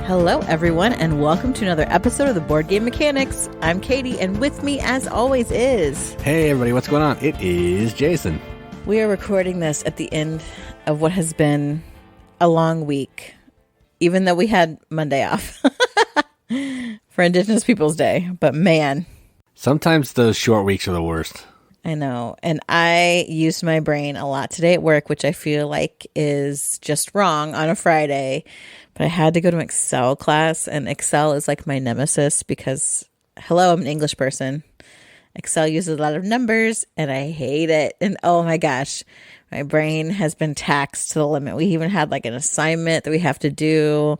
Hello, everyone, and welcome to another episode of the Board Game Mechanics. I'm Katie, and with me, as always, is... Hey, everybody, what's going on? It is Jason. We are recording this at the end of what has been a long week, even though we had Monday off for Indigenous Peoples Day. But man... Sometimes those short weeks are the worst. I know, and I used my brain a lot today at work, which I feel like is just wrong on a Friday. But I had to go to an Excel class, and Excel is like my nemesis because, hello, I'm an English person. Excel uses a lot of numbers, and I hate it. And oh my gosh, my brain has been taxed to the limit. We even had like an assignment that we have to do,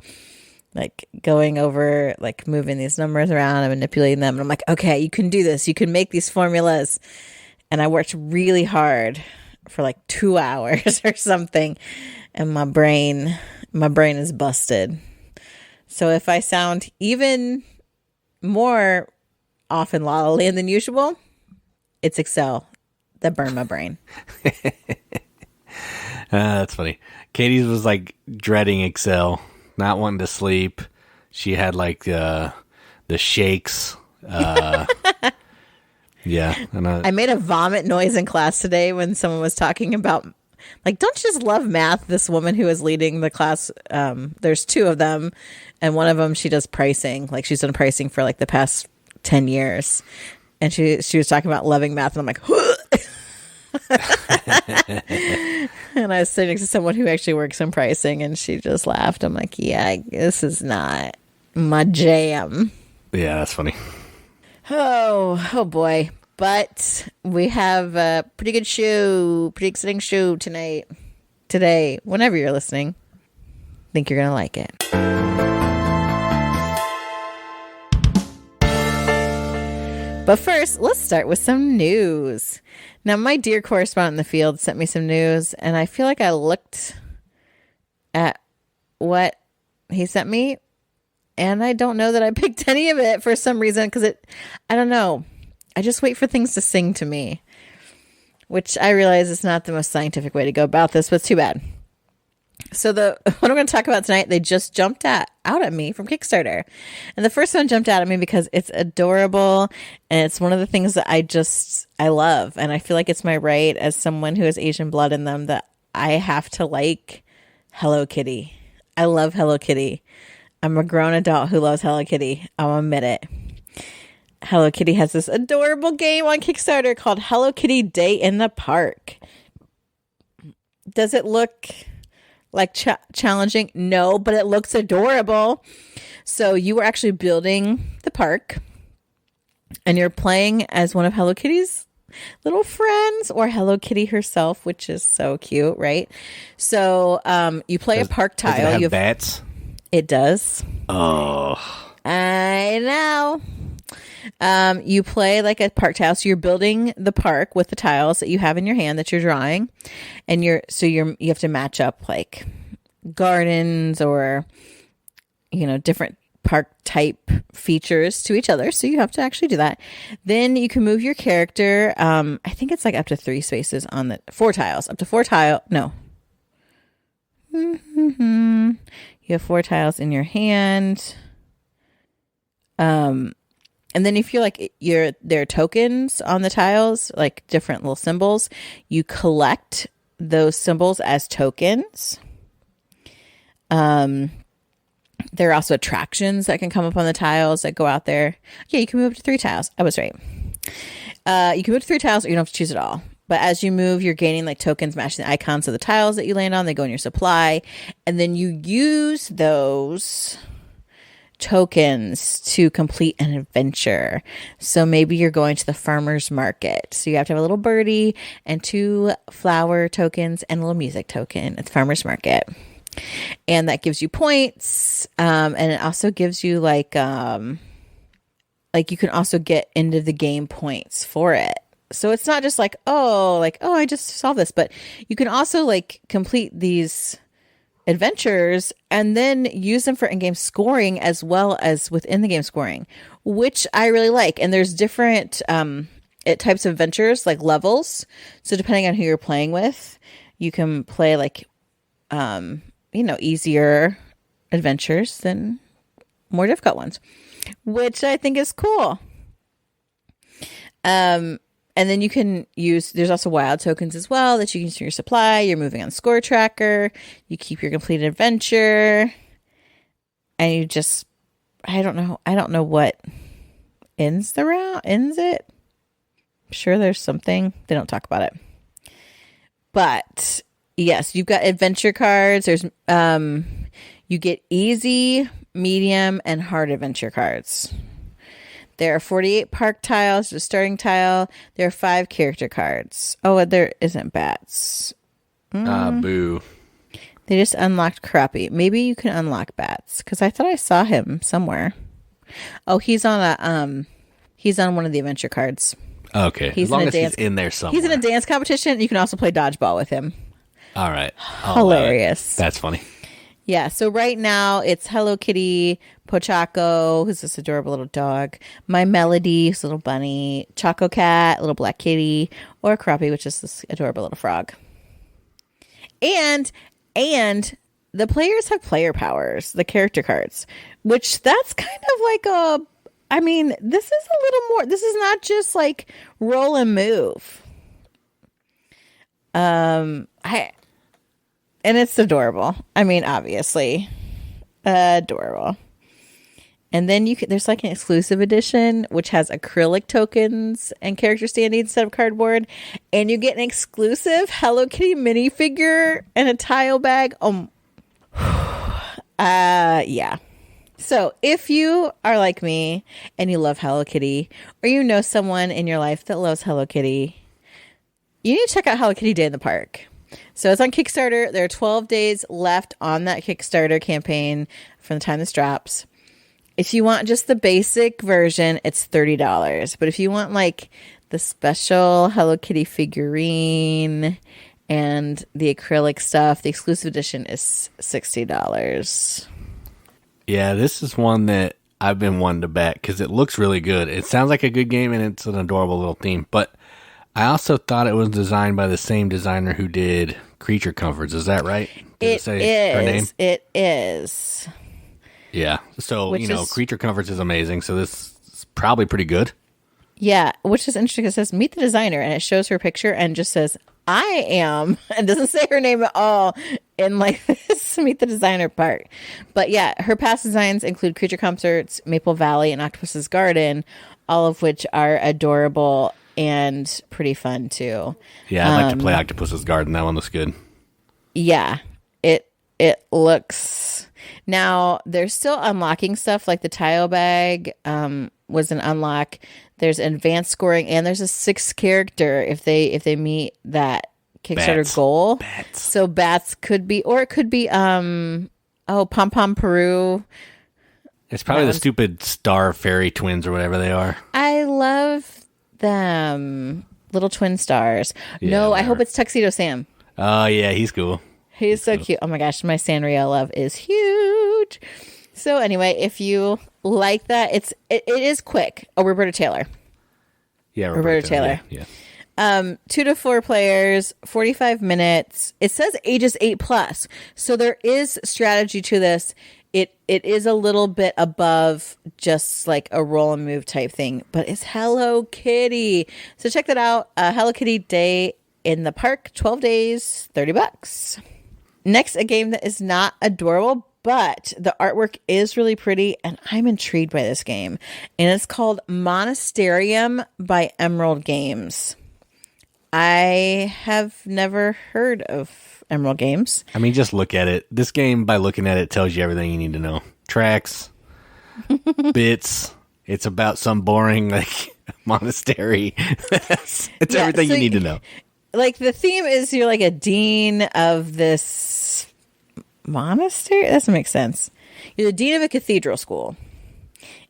like going over, like moving these numbers around and manipulating them. And I'm like, okay, you can do this. You can make these formulas. And I worked really hard for like 2 hours or something, and my brain is busted. So if I sound even more off in La La Land than usual, it's Excel that burned my brain. That's funny. Katie's was like dreading Excel, not wanting to sleep. She had like the shakes. Yeah. I made a vomit noise in class today when someone was talking about, like, don't you just love math? This woman who is leading the class, there's two of them, and one of them, she does pricing. Like, she's done pricing for, like, the past 10 years. And she was talking about loving math, and I'm like, and I was sitting next to someone who actually works in pricing, and she just laughed. I'm like, yeah, this is not my jam. Yeah, that's funny. Oh boy. But we have a pretty good show, pretty exciting show today, whenever you're listening. I think you're going to like it. But first, let's start with some news. Now, my dear correspondent in the field sent me some news, and I feel like I looked at what he sent me, and I don't know that I picked any of it for some reason, because I don't know. I just wait for things to sing to me, which I realize is not the most scientific way to go about this, but it's too bad. So what I'm going to talk about tonight, they just jumped out at me from Kickstarter. And the first one jumped out at me because it's adorable, and it's one of the things that I love. And I feel like it's my right as someone who has Asian blood in them that I have to like Hello Kitty. I love Hello Kitty. I'm a grown adult who loves Hello Kitty. I'll admit it. Hello Kitty has this adorable game on Kickstarter called Hello Kitty Day in the Park. Does it look like challenging? No, but it looks adorable. So you are actually building the park, and you're playing as one of Hello Kitty's little friends, or Hello Kitty herself, which is so cute, right? So you play a park tile. Does it have bats? It does. Oh, I know. You play like a park tile, so you're building the park with the tiles that you have in your hand that you're drawing, and you have to match up like gardens or different park type features to each other. So you have to actually do that. Then you can move your character. I think it's like up to 3 spaces on the 4 tiles. Up to 4 tile. No. You have 4 tiles in your hand. And then if you're like there are tokens on the tiles, like different little symbols, you collect those symbols as tokens. There are also attractions that can come up on the tiles that go out there. Yeah, you can move up to 3 tiles. I was right. You can move to 3 tiles, or you don't have to choose it all. But as you move, you're gaining like tokens matching the icons of the tiles that you land on. They go in your supply. And then you use those tokens to complete an adventure. So maybe you're going to the farmer's market. So you have to have a little birdie and 2 flower tokens and a little music token at the farmer's market. And that gives you points. And it also gives you like you can also get end of the game points for it. So it's not just like, oh, I just solved this, but you can also like complete these adventures and then use them for in-game scoring as well as within the game scoring, which I really like. And there's different types of adventures, like levels. So depending on who you're playing with, you can play like, easier adventures than more difficult ones, which I think is cool. And then you can use, there's also wild tokens as well that you can use for your supply. You're moving on score tracker. You keep your completed adventure. And you just, I don't know what ends it. I'm sure there's something. They don't talk about it. But yes, you've got adventure cards. There's, you get easy, medium, and hard adventure cards. There are 48 park tiles, the starting tile. There are 5 character cards. Oh, there isn't bats. Boo. They just unlocked Crappie. Maybe you can unlock bats because I thought I saw him somewhere. Oh, he's on one of the adventure cards. Okay, as long as he's in there somewhere. He's in a dance competition. You can also play dodgeball with him. All right. Hilarious. That's funny. Yeah, so right now it's Hello Kitty, Pochaco, who's this adorable little dog, My Melody, who's a little bunny, Choco Cat, little black kitty, or Crappie, which is this adorable little frog. And the players have player powers, the character cards, which that's kind of like this is a little more, this is not just like roll and move. And it's adorable. I mean, obviously, adorable. And then there's like an exclusive edition, which has acrylic tokens and character standings instead of cardboard. And you get an exclusive Hello Kitty minifigure and a tile bag. Yeah. So if you are like me and you love Hello Kitty, or you know someone in your life that loves Hello Kitty, you need to check out Hello Kitty Day in the Park. So it's on Kickstarter. There are 12 days left on that Kickstarter campaign from the time this drops. If you want just the basic version, it's $30. But if you want like the special Hello Kitty figurine and the acrylic stuff, the exclusive edition is $60. Yeah, this is one that I've been wanting to back because it looks really good. It sounds like a good game and it's an adorable little theme. But I also thought it was designed by the same designer who did Creature Comforts. Is that right? Did it say her name? It is. Yeah. So, Creature Comforts is amazing. So this is probably pretty good. Yeah, which is interesting. It says, meet the designer, and it shows her picture and just says, I am, and doesn't say her name at all in like this meet the designer part. But yeah, her past designs include Creature Comforts, Maple Valley, and Octopus's Garden, all of which are adorable and pretty fun too. Yeah, I'd like to play Octopus's Garden. That one looks good. Yeah, it looks. Now they're still unlocking stuff like the tile bag was an unlock. There's advanced scoring and there's a 6th character if they meet that Kickstarter goal. Bats. So bats could be, or it could be Pom Pom Peru. It's probably the stupid star fairy twins or whatever they are. I love them. Little twin stars. Yeah, no, whatever. I hope it's Tuxedo Sam. Oh, yeah, he's cool. He's so cute. Oh my gosh, my Sanrio love is huge. So anyway, if you like that, it is quick. Oh, Roberta Taylor. Yeah, Roberta Taylor. Yeah. 2 to 4 players, 45 minutes. It says ages 8+. So there is strategy to this. It is a little bit above just like a roll and move type thing, but it's Hello Kitty. So check that out. Hello Kitty Day in the Park, 12 days, $30. Next, a game that is not adorable, but the artwork is really pretty, and I'm intrigued by this game. And it's called Monasterium by Emerald Games. I have never heard of Emerald Games. I mean, just look at it. This game, by looking at it, tells you everything you need to know. Tracks, bits. It's about some boring like monastery. It's everything you need to know. Like the theme is you're like a dean of this monastery. That doesn't make sense. You're the dean of a cathedral school.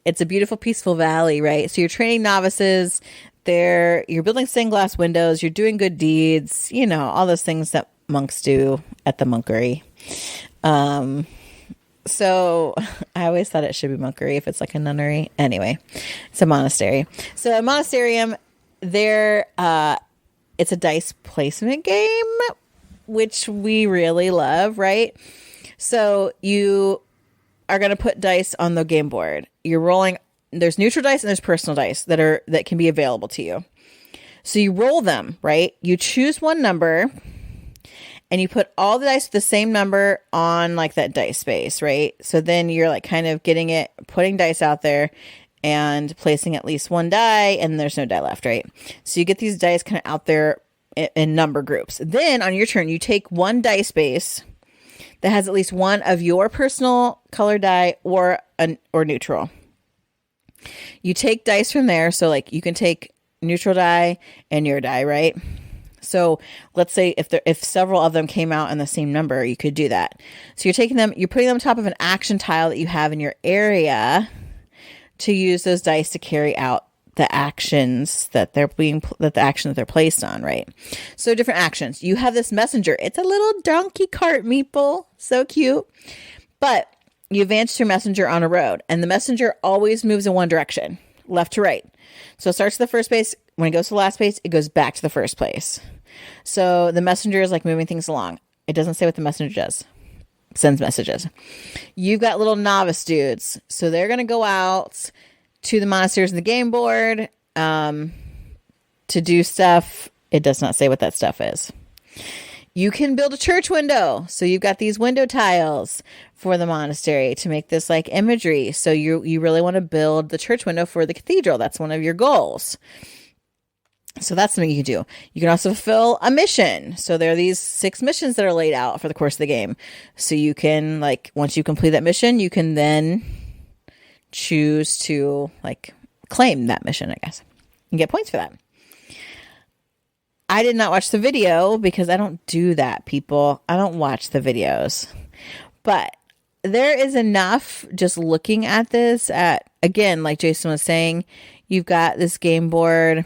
It's a beautiful, peaceful valley, right? So you're training novices. You're building stained glass windows. You're doing good deeds. You know, all those things that monks do at the monkery. So I always thought it should be monkery if it's like a nunnery. Anyway, it's a monastery. So a monasterium, it's a dice placement game, which we really love, right? So you are going to put dice on the game board. You're rolling. There's neutral dice and there's personal dice that can be available to you. So you roll them, right? You choose one number and you put all the dice with the same number on like that dice space, right? So then you're like kind of putting dice out there and placing at least one die, and there's no die left, right? So you get these dice kind of out there in number groups. Then on your turn, you take one dice base that has at least one of your personal color die or neutral. You take dice from there. So like you can take neutral die and your die, right? So let's say if several of them came out in the same number, you could do that. So you're putting them on top of an action tile that you have in your area to use those dice to carry out the actions that they're placed on, right? So different actions. You have this messenger. It's a little donkey cart meeple. So cute. But you advance your messenger on a road, and the messenger always moves in one direction, left to right. So it starts at the first base. When it goes to the last base, it goes back to the first place. So the messenger is like moving things along. It doesn't say what the messenger does. Sends messages. You've got little novice dudes. So they're going to go out to the monasteries in the game board to do stuff. It does not say what that stuff is. You can build a church window. So you've got these window tiles for the monastery to make this like imagery. So you really want to build the church window for the cathedral. That's one of your goals. So that's something you can do. You can also fulfill a mission. So there are these 6 missions that are laid out for the course of the game. So you can, like, once you complete that mission, you can then choose to, like, claim that mission, I guess, and get points for that. I did not watch the video because I don't do that, people. I don't watch the videos. But there is enough just looking at this again, like Jason was saying, you've got this game board.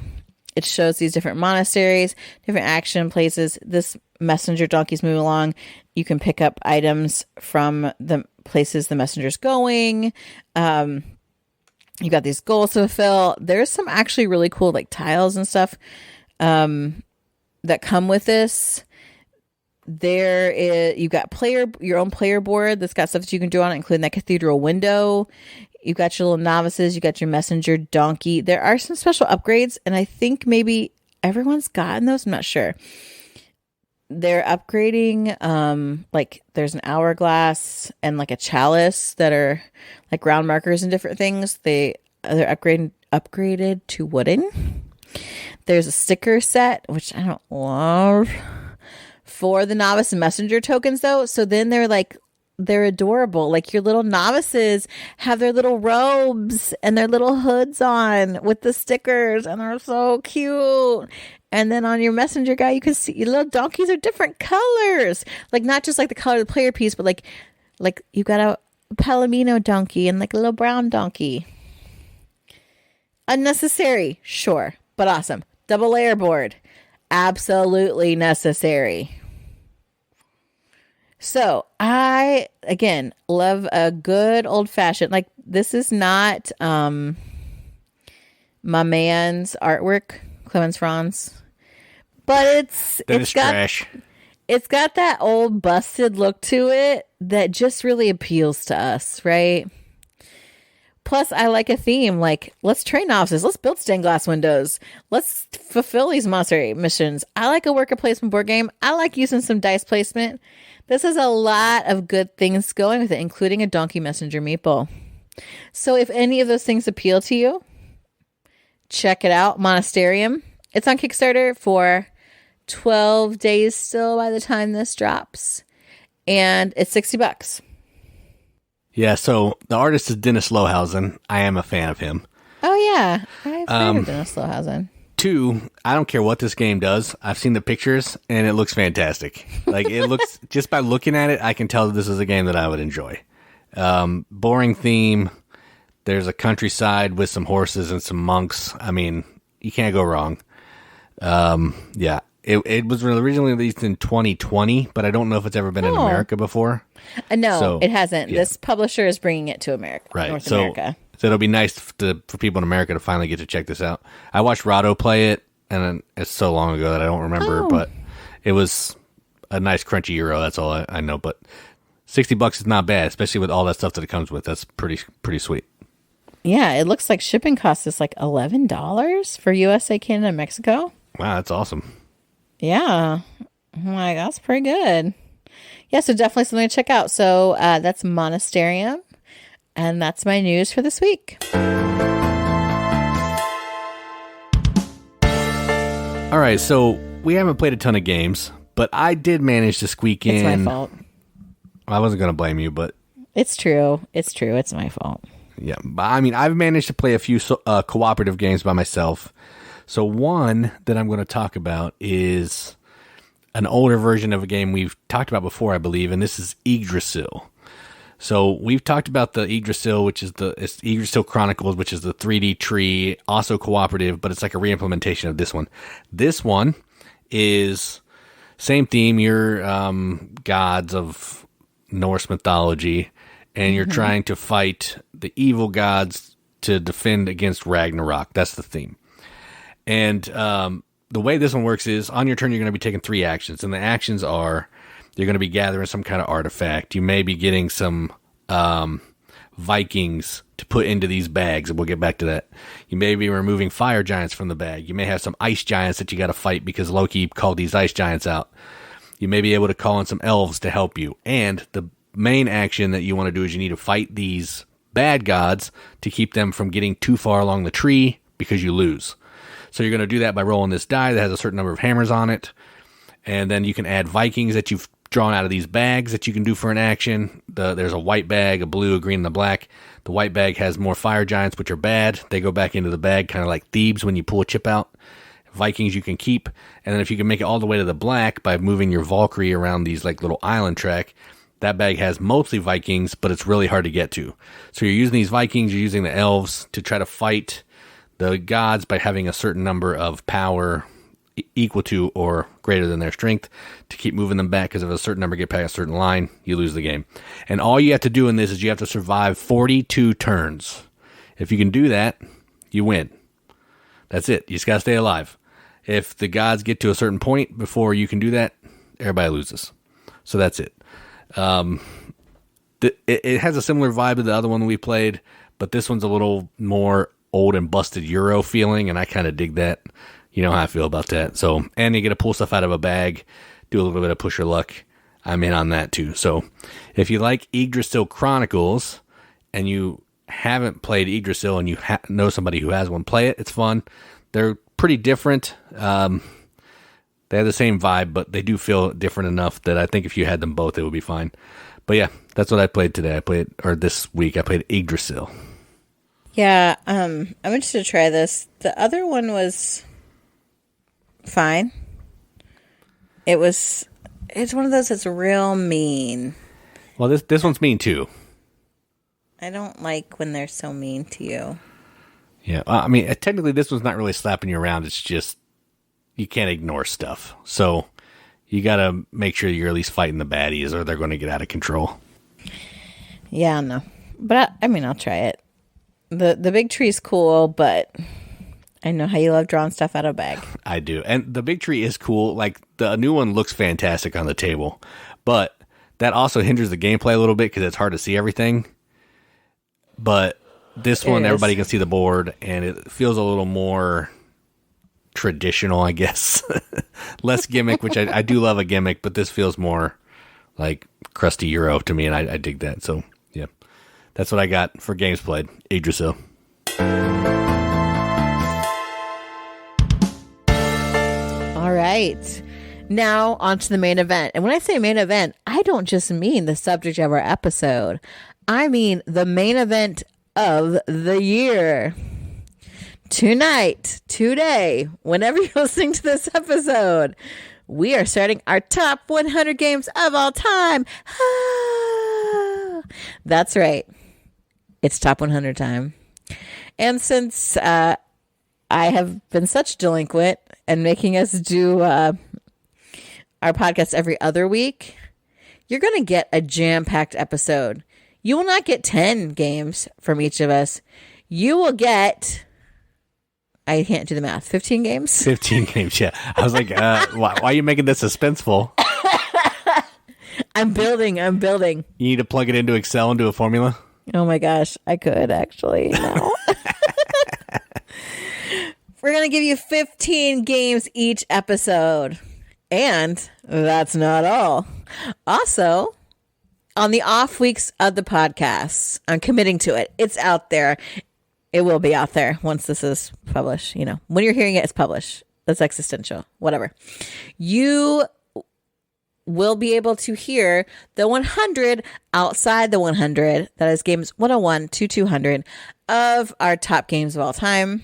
It shows these different monasteries, different action places. This messenger donkey's moving along. You can pick up items from the places the messenger's going. You got these goals to fulfill. There's some actually really cool like tiles and stuff that come with this. You've got your own player board that's got stuff that you can do on it, including that cathedral window. You've got your little novices. You got your messenger donkey. There are some special upgrades, and I think maybe everyone's gotten those. I'm not sure. They're upgrading, like there's an hourglass and like a chalice that are like ground markers and different things. They're upgraded to wooden. There's a sticker set, which I don't love, for the novice and messenger tokens though. So then they're adorable. Like your little novices have their little robes and their little hoods on with the stickers, and they're so cute. And then on your messenger guy, you can see your little donkeys are different colors. Like not just like the color of the player piece, but like you got a palomino donkey and like a little brown donkey. Unnecessary, sure, but awesome. Double layer board, absolutely necessary. So I, again, love a good old fashioned, like this is not my man's artwork, Clemens Franz, but it's got trash. It's got that old busted look to it that just really appeals to us, right? Plus, I like a theme, like, let's train novices, let's build stained glass windows, let's fulfill these monastery missions. I like a worker placement board game. I like using some dice placement. This has a lot of good things going with it, including a donkey messenger meeple. So if any of those things appeal to you, check it out. Monasterium. It's on Kickstarter for 12 days still by the time this drops. And it's $60. Yeah, so the artist is Dennis Lohausen. I am a fan of him. Oh, yeah. I've heard of Dennis Lohausen. 2, I don't care what this game does. I've seen the pictures, and it looks fantastic. Like, it looks, just by looking at it, I can tell that this is a game that I would enjoy. Boring theme. There's a countryside with some horses and some monks. I mean, you can't go wrong. Yeah. It was originally released in 2020, but I don't know if it's ever been in America before. No, it hasn't. Yeah. This publisher is bringing it to America, right? North America. So it'll be nice for people in America to finally get to check this out. I watched Rado play it, and it's so long ago that I don't remember, but it was a nice crunchy Euro. That's all I know. But $60 is not bad, especially with all that stuff that it comes with. That's pretty sweet. Yeah, it looks like shipping cost is like $11 for USA, Canada, and Mexico. Wow, that's awesome. Yeah. I'm like, that's pretty good. Yeah, so definitely something to check out. So that's Monasterium. And that's my news for this week. All right, so we haven't played a ton of games, but I did manage to squeak in. It's my fault. I wasn't going to blame you, but... It's true. It's my fault. Yeah, I mean, I've managed to play a few cooperative games by myself. So one that I'm going to talk about is an older version of a game we've talked about before, I believe, and this is Yggdrasil. So we've talked about the Yggdrasil, which is it's Yggdrasil Chronicles, which is the 3D tree, also cooperative, but it's like a reimplementation of this one. This one is same theme. You're gods of Norse mythology, and you're trying to fight the evil gods to defend against Ragnarok. That's the theme. And the way this one works is on your turn, you're going to be taking 3 actions. And the actions are you're going to be gathering some kind of artifact. You may be getting some Vikings to put into these bags. And we'll get back to that. You may be removing fire giants from the bag. You may have some ice giants that you got to fight because Loki called these ice giants out. You may be able to call in some elves to help you. And the main action that you want to do is you need to fight these bad gods to keep them from getting too far along the tree because you lose. So you're going to do that by rolling this die that has a certain number of hammers on it. And then you can add Vikings that you've drawn out of these bags that you can do for an action. There's a white bag, a blue, a green, and a black. The white bag has more fire giants, which are bad. They go back into the bag, kind of like Thebes when you pull a chip out. Vikings you can keep. And then if you can make it all the way to the black by moving your Valkyrie around these like little island track, that bag has mostly Vikings, but it's really hard to get to. So you're using these Vikings, you're using the elves to try to fight the gods by having a certain number of power equal to or greater than their strength to keep moving them back, because if a certain number get past a certain line, you lose the game. And all you have to do in this is you have to survive 42 turns. If you can do that, you win. That's it. You just got to stay alive. If the gods get to a certain point before you can do that, everybody loses. So that's it. It has a similar vibe to the other one we played, but this one's a little more old and busted Euro feeling, and I kind of dig that. You know how I feel about that. So, and you get to pull stuff out of a bag, do a little bit of push your luck. I'm in on that too. So, if you like Yggdrasil Chronicles and you haven't played Yggdrasil and you know somebody who has one, play it. It's fun. They're pretty different. They have the same vibe, but they do feel different enough that I think if you had them both, it would be fine. But yeah, that's what I played today. This week, I played Yggdrasil. Yeah, I'm interested to try this. The other one was fine. It's one of those that's real mean. Well, this one's mean too. I don't like when they're so mean to you. Yeah, I mean, technically this one's not really slapping you around. It's just you can't ignore stuff. So you got to make sure you're at least fighting the baddies or they're going to get out of control. Yeah, no. But I'll try it. The big tree's cool, but I know how you love drawing stuff out of a bag. I do. And the big tree is cool. Like, the new one looks fantastic on the table. But that also hinders the gameplay a little bit because it's hard to see everything. But this one, everybody can see the board, and it feels a little more traditional, I guess. Less gimmick, which I do love a gimmick, but this feels more like crusty Euro to me, and I dig that. So, yeah. That's what I got for games played. Yggdrasil. All right. Now on to the main event. And when I say main event, I don't just mean the subject of our episode. I mean the main event of the year. Tonight, today, whenever you're listening to this episode, we are starting our top 100 games of all time. That's right. It's top 100 time. And since I have been such delinquent and making us do our podcast every other week, you're going to get a jam-packed episode. You will not get 10 games from each of us. You will get, I can't do the math, 15 games? 15 games, yeah. I was like, why are you making this suspenseful? I'm building. You need to plug it into Excel and do a formula? Oh my gosh, I could actually now. We're going to give you 15 games each episode. And that's not all. Also, on the off weeks of the podcast, I'm committing to it. It's out there. It will be out there once this is published. You know, when you're hearing it, it's published. That's existential. Whatever. You will be able to hear the 100 outside the 100. That is games 101 to 200 of our top games of all time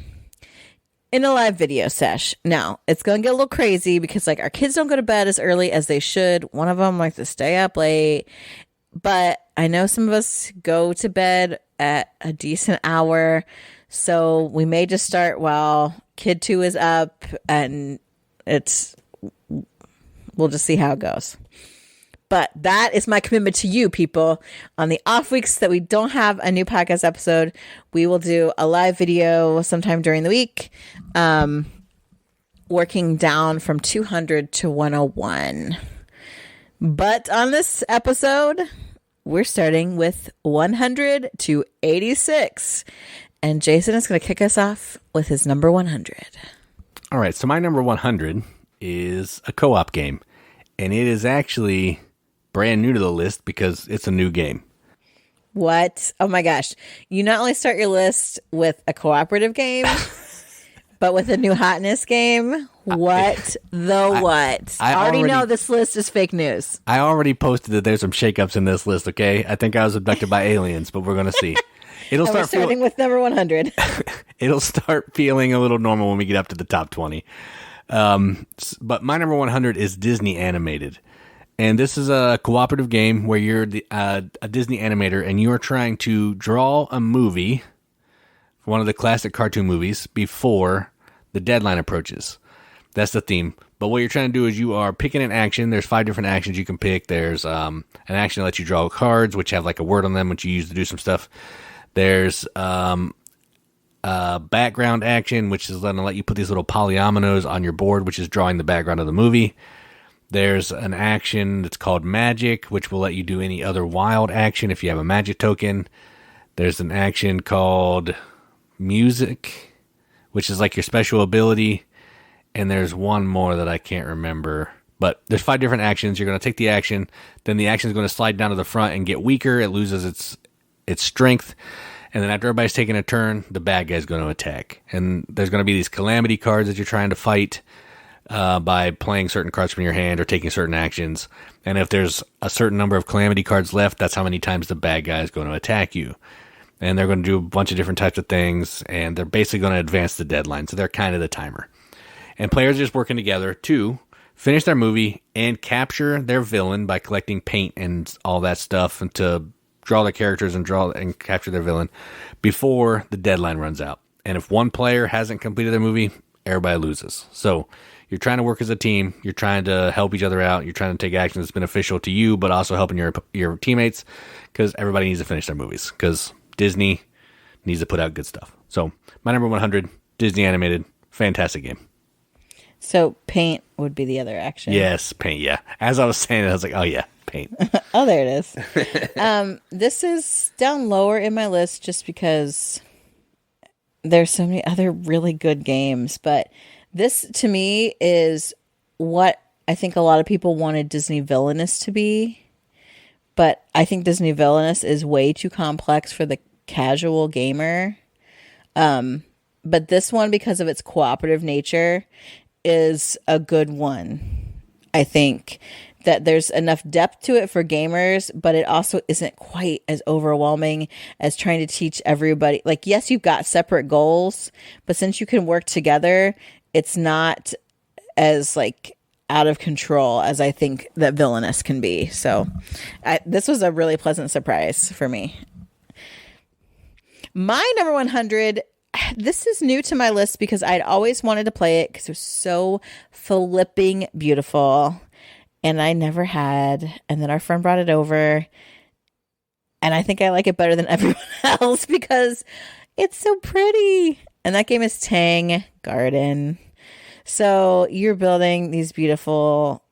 in a live video sesh. Now, it's going to get a little crazy because like our kids don't go to bed as early as they should. One of them likes to stay up late. But I know some of us go to bed at a decent hour. So we may just start while kid 2 is up, and we'll just see how it goes. But that is my commitment to you, people. On the off weeks that we don't have a new podcast episode, we will do a live video sometime during the week, working down from 200 to 101. But on this episode, we're starting with 100 to 86. And Jason is going to kick us off with his number 100. All right, so my number 100 is a co-op game. And it is actually brand new to the list because it's a new game. What? Oh my gosh. You not only start your list with a cooperative game, but with a new hotness game. What what? I already know this list is fake news. I already posted that there's some shakeups in this list, okay? I think I was abducted by aliens, but we're going to see. We're starting with number 100. It'll start feeling a little normal when we get up to the top 20. But my number 100 is Disney animated. And this is a cooperative game where you're a Disney animator and you are trying to draw a movie, one of the classic cartoon movies, before the deadline approaches. That's the theme. But what you're trying to do is you are picking an action. There's 5 different actions you can pick. There's an action that lets you draw cards, which have like a word on them, which you use to do some stuff. There's a background action, which is going to let you put these little polyominoes on your board, which is drawing the background of the movie. There's an action that's called Magic, which will let you do any other wild action if you have a magic token. There's an action called Music, which is like your special ability. And there's one more that I can't remember. But there's 5 different actions. You're going to take the action. Then the action is going to slide down to the front and get weaker. It loses its strength. And then after everybody's taken a turn, the bad guy's going to attack. And there's going to be these calamity cards that you're trying to fight by playing certain cards from your hand or taking certain actions. And if there's a certain number of calamity cards left, that's how many times the bad guy is going to attack you. And they're going to do a bunch of different types of things, and they're basically going to advance the deadline. So they're kind of the timer. And players are just working together to finish their movie and capture their villain by collecting paint and all that stuff, and to draw their characters and capture their villain before the deadline runs out. And if one player hasn't completed their movie, everybody loses. So you're trying to work as a team. You're trying to help each other out. You're trying to take action that's beneficial to you, but also helping your teammates, because everybody needs to finish their movies, because Disney needs to put out good stuff. So my number 100, Disney animated, fantastic game. So paint would be the other action. Yes, paint, yeah. As I was saying it, I was like, oh yeah, paint. Oh, there it is. This is down lower in my list just because there's so many other really good games. But this, to me, is what I think a lot of people wanted Disney Villainous to be. But I think Disney Villainous is way too complex for the casual gamer. But this one, because of its cooperative nature, is a good one. I think that there's enough depth to it for gamers, but it also isn't quite as overwhelming as trying to teach everybody. Like, yes, you've got separate goals, but since you can work together, it's not as like out of control as I think that Villainous can be. So this was a really pleasant surprise for me. My number 100, this is new to my list because I'd always wanted to play it because it was so flipping beautiful. And I never had. And then our friend brought it over. And I think I like it better than everyone else because it's so pretty. And that game is Tang Garden. So you're building these beautiful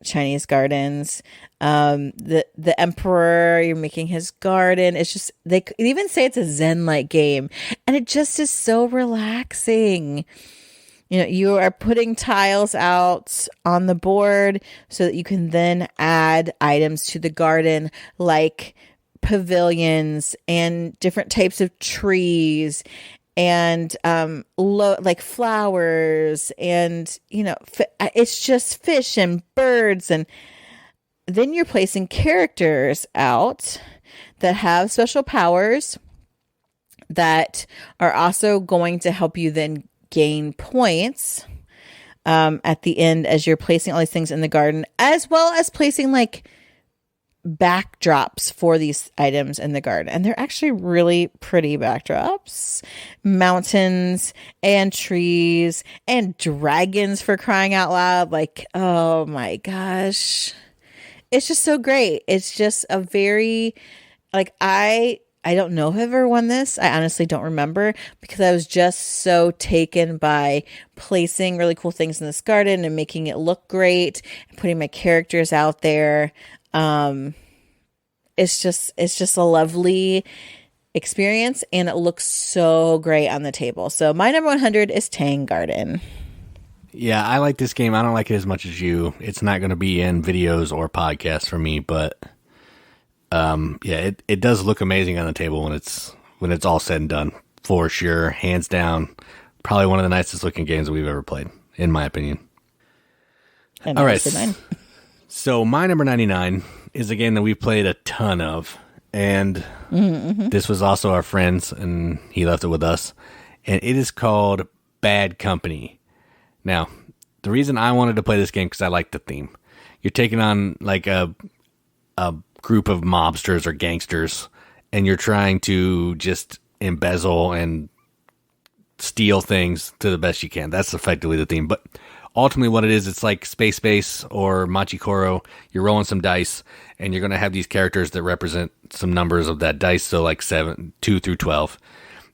Chinese gardens. The emperor, you're making his garden. It's just, they even say it's a Zen-like game, and it just is so relaxing. You are putting tiles out on the board so that you can then add items to the garden, like pavilions and different types of trees and like flowers, and it's just fish and birds. And then you're placing characters out that have special powers that are also going to help you then gain points at the end as you're placing all these things in the garden, as well as placing like backdrops for these items in the garden. And they're actually really pretty backdrops. Mountains and trees and dragons, for crying out loud. Like, oh my gosh. It's just so great. It's just a very, like, I don't know if I've ever won this. I honestly don't remember, because I was just so taken by placing really cool things in this garden and making it look great and putting my characters out there. It's just a lovely experience, and it looks so great on the table. So my number 100 is Tang Garden. Yeah, I like this game. I don't like it as much as you. It's not going to be in videos or podcasts for me, but it does look amazing on the table when it's all said and done, for sure. Hands down, probably one of the nicest looking games that we've ever played, in my opinion. And all right, so my number 99 is a game that we've played a ton of, and this was also our friend's, and he left it with us, and it is called Bad Company. Now, the reason I wanted to play this game, because I like the theme. You're taking on like a group of mobsters or gangsters, and you're trying to just embezzle and steal things to the best you can. That's effectively the theme. But ultimately what it is, it's like Space Base or Machikoro. You're rolling some dice, and you're going to have these characters that represent some numbers of that dice, so like 2 through 12.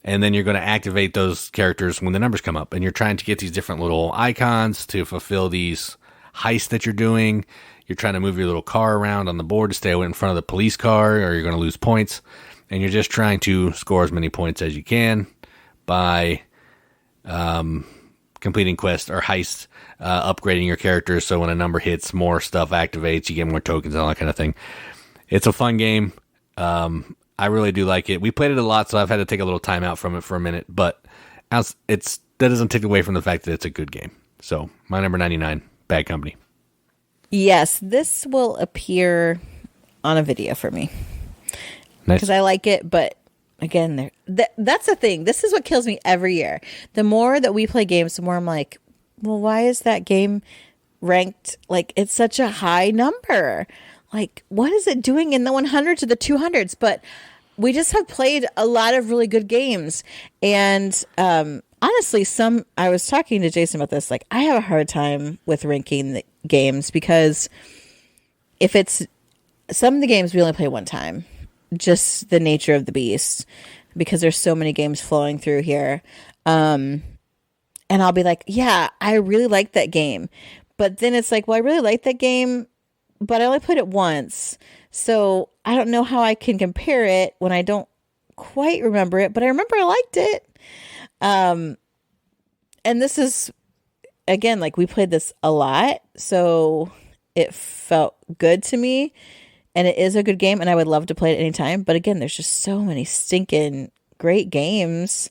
And then you're going to activate those characters when the numbers come up. And you're trying to get these different little icons to fulfill these heists that you're doing. You're trying to move your little car around on the board to stay in front of the police car, or you're going to lose points. And you're just trying to score as many points as you can by completing quests or heists, upgrading your characters. So when a number hits, more stuff activates. You get more tokens and all that kind of thing. It's a fun game. I really do like it. We played it a lot, so I've had to take a little time out from it for a minute, but that doesn't take away from the fact that it's a good game. So my number 99, Bad Company. Yes, this will appear on a video for me. Nice. Because I like it, but again, that's the thing. This is what kills me every year. The more that we play games, the more I'm like, well, why is that game ranked? Like, it's such a high number. Like, what is it doing in the 100s or the 200s? But we just have played a lot of really good games. And honestly, I was talking to Jason about this. Like, I have a hard time with ranking the games, because if it's some of the games we only play one time, just the nature of the beast, because there's so many games flowing through here. And I'll be like, yeah, I really like that game. But then it's like, well, I really like that game, but I only played it once. So I don't know how I can compare it when I don't quite remember it, but I remember I liked it. And this is, again, like, we played this a lot, so it felt good to me, and it is a good game, and I would love to play it anytime. But again, there's just so many stinking great games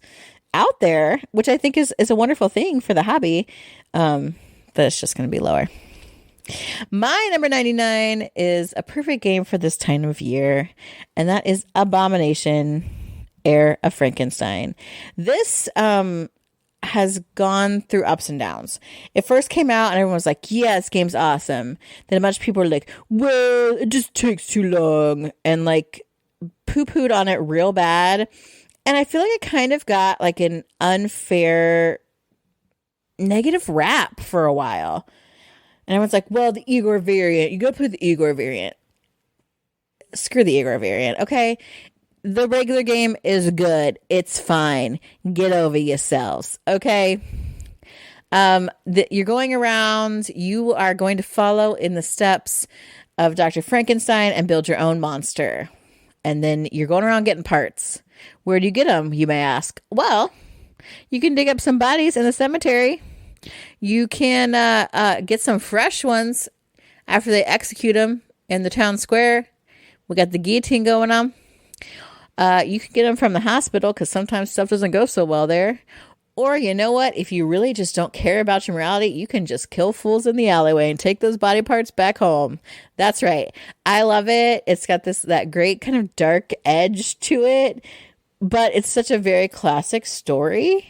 out there, which I think is a wonderful thing for the hobby, that it's just going to be lower. My number 99 is a perfect game for this time of year, and that is Abomination, Heir of Frankenstein. This has gone through ups and downs. It first came out and everyone was like, yeah, this game's awesome. Then a bunch of people were like, well, it just takes too long, and like poo-pooed on it real bad. And I feel like it kind of got like an unfair negative rap for a while. And everyone's like, well, the Igor variant, you gotta play the Igor variant. Screw the Igor variant, okay? The regular game is good. It's fine. Get over yourselves, okay? You're going around. You are going to follow in the steps of Dr. Frankenstein and build your own monster. And then you're going around getting parts. Where do you get them, you may ask? Well, you can dig up some bodies in the cemetery. You can get some fresh ones after they execute them in the town square. We got the guillotine going on. You can get them from the hospital because sometimes stuff doesn't go so well there. Or you know what? If you really just don't care about your morality, you can just kill fools in the alleyway and take those body parts back home. That's right. I love it. It's got that great kind of dark edge to it, but it's such a very classic story.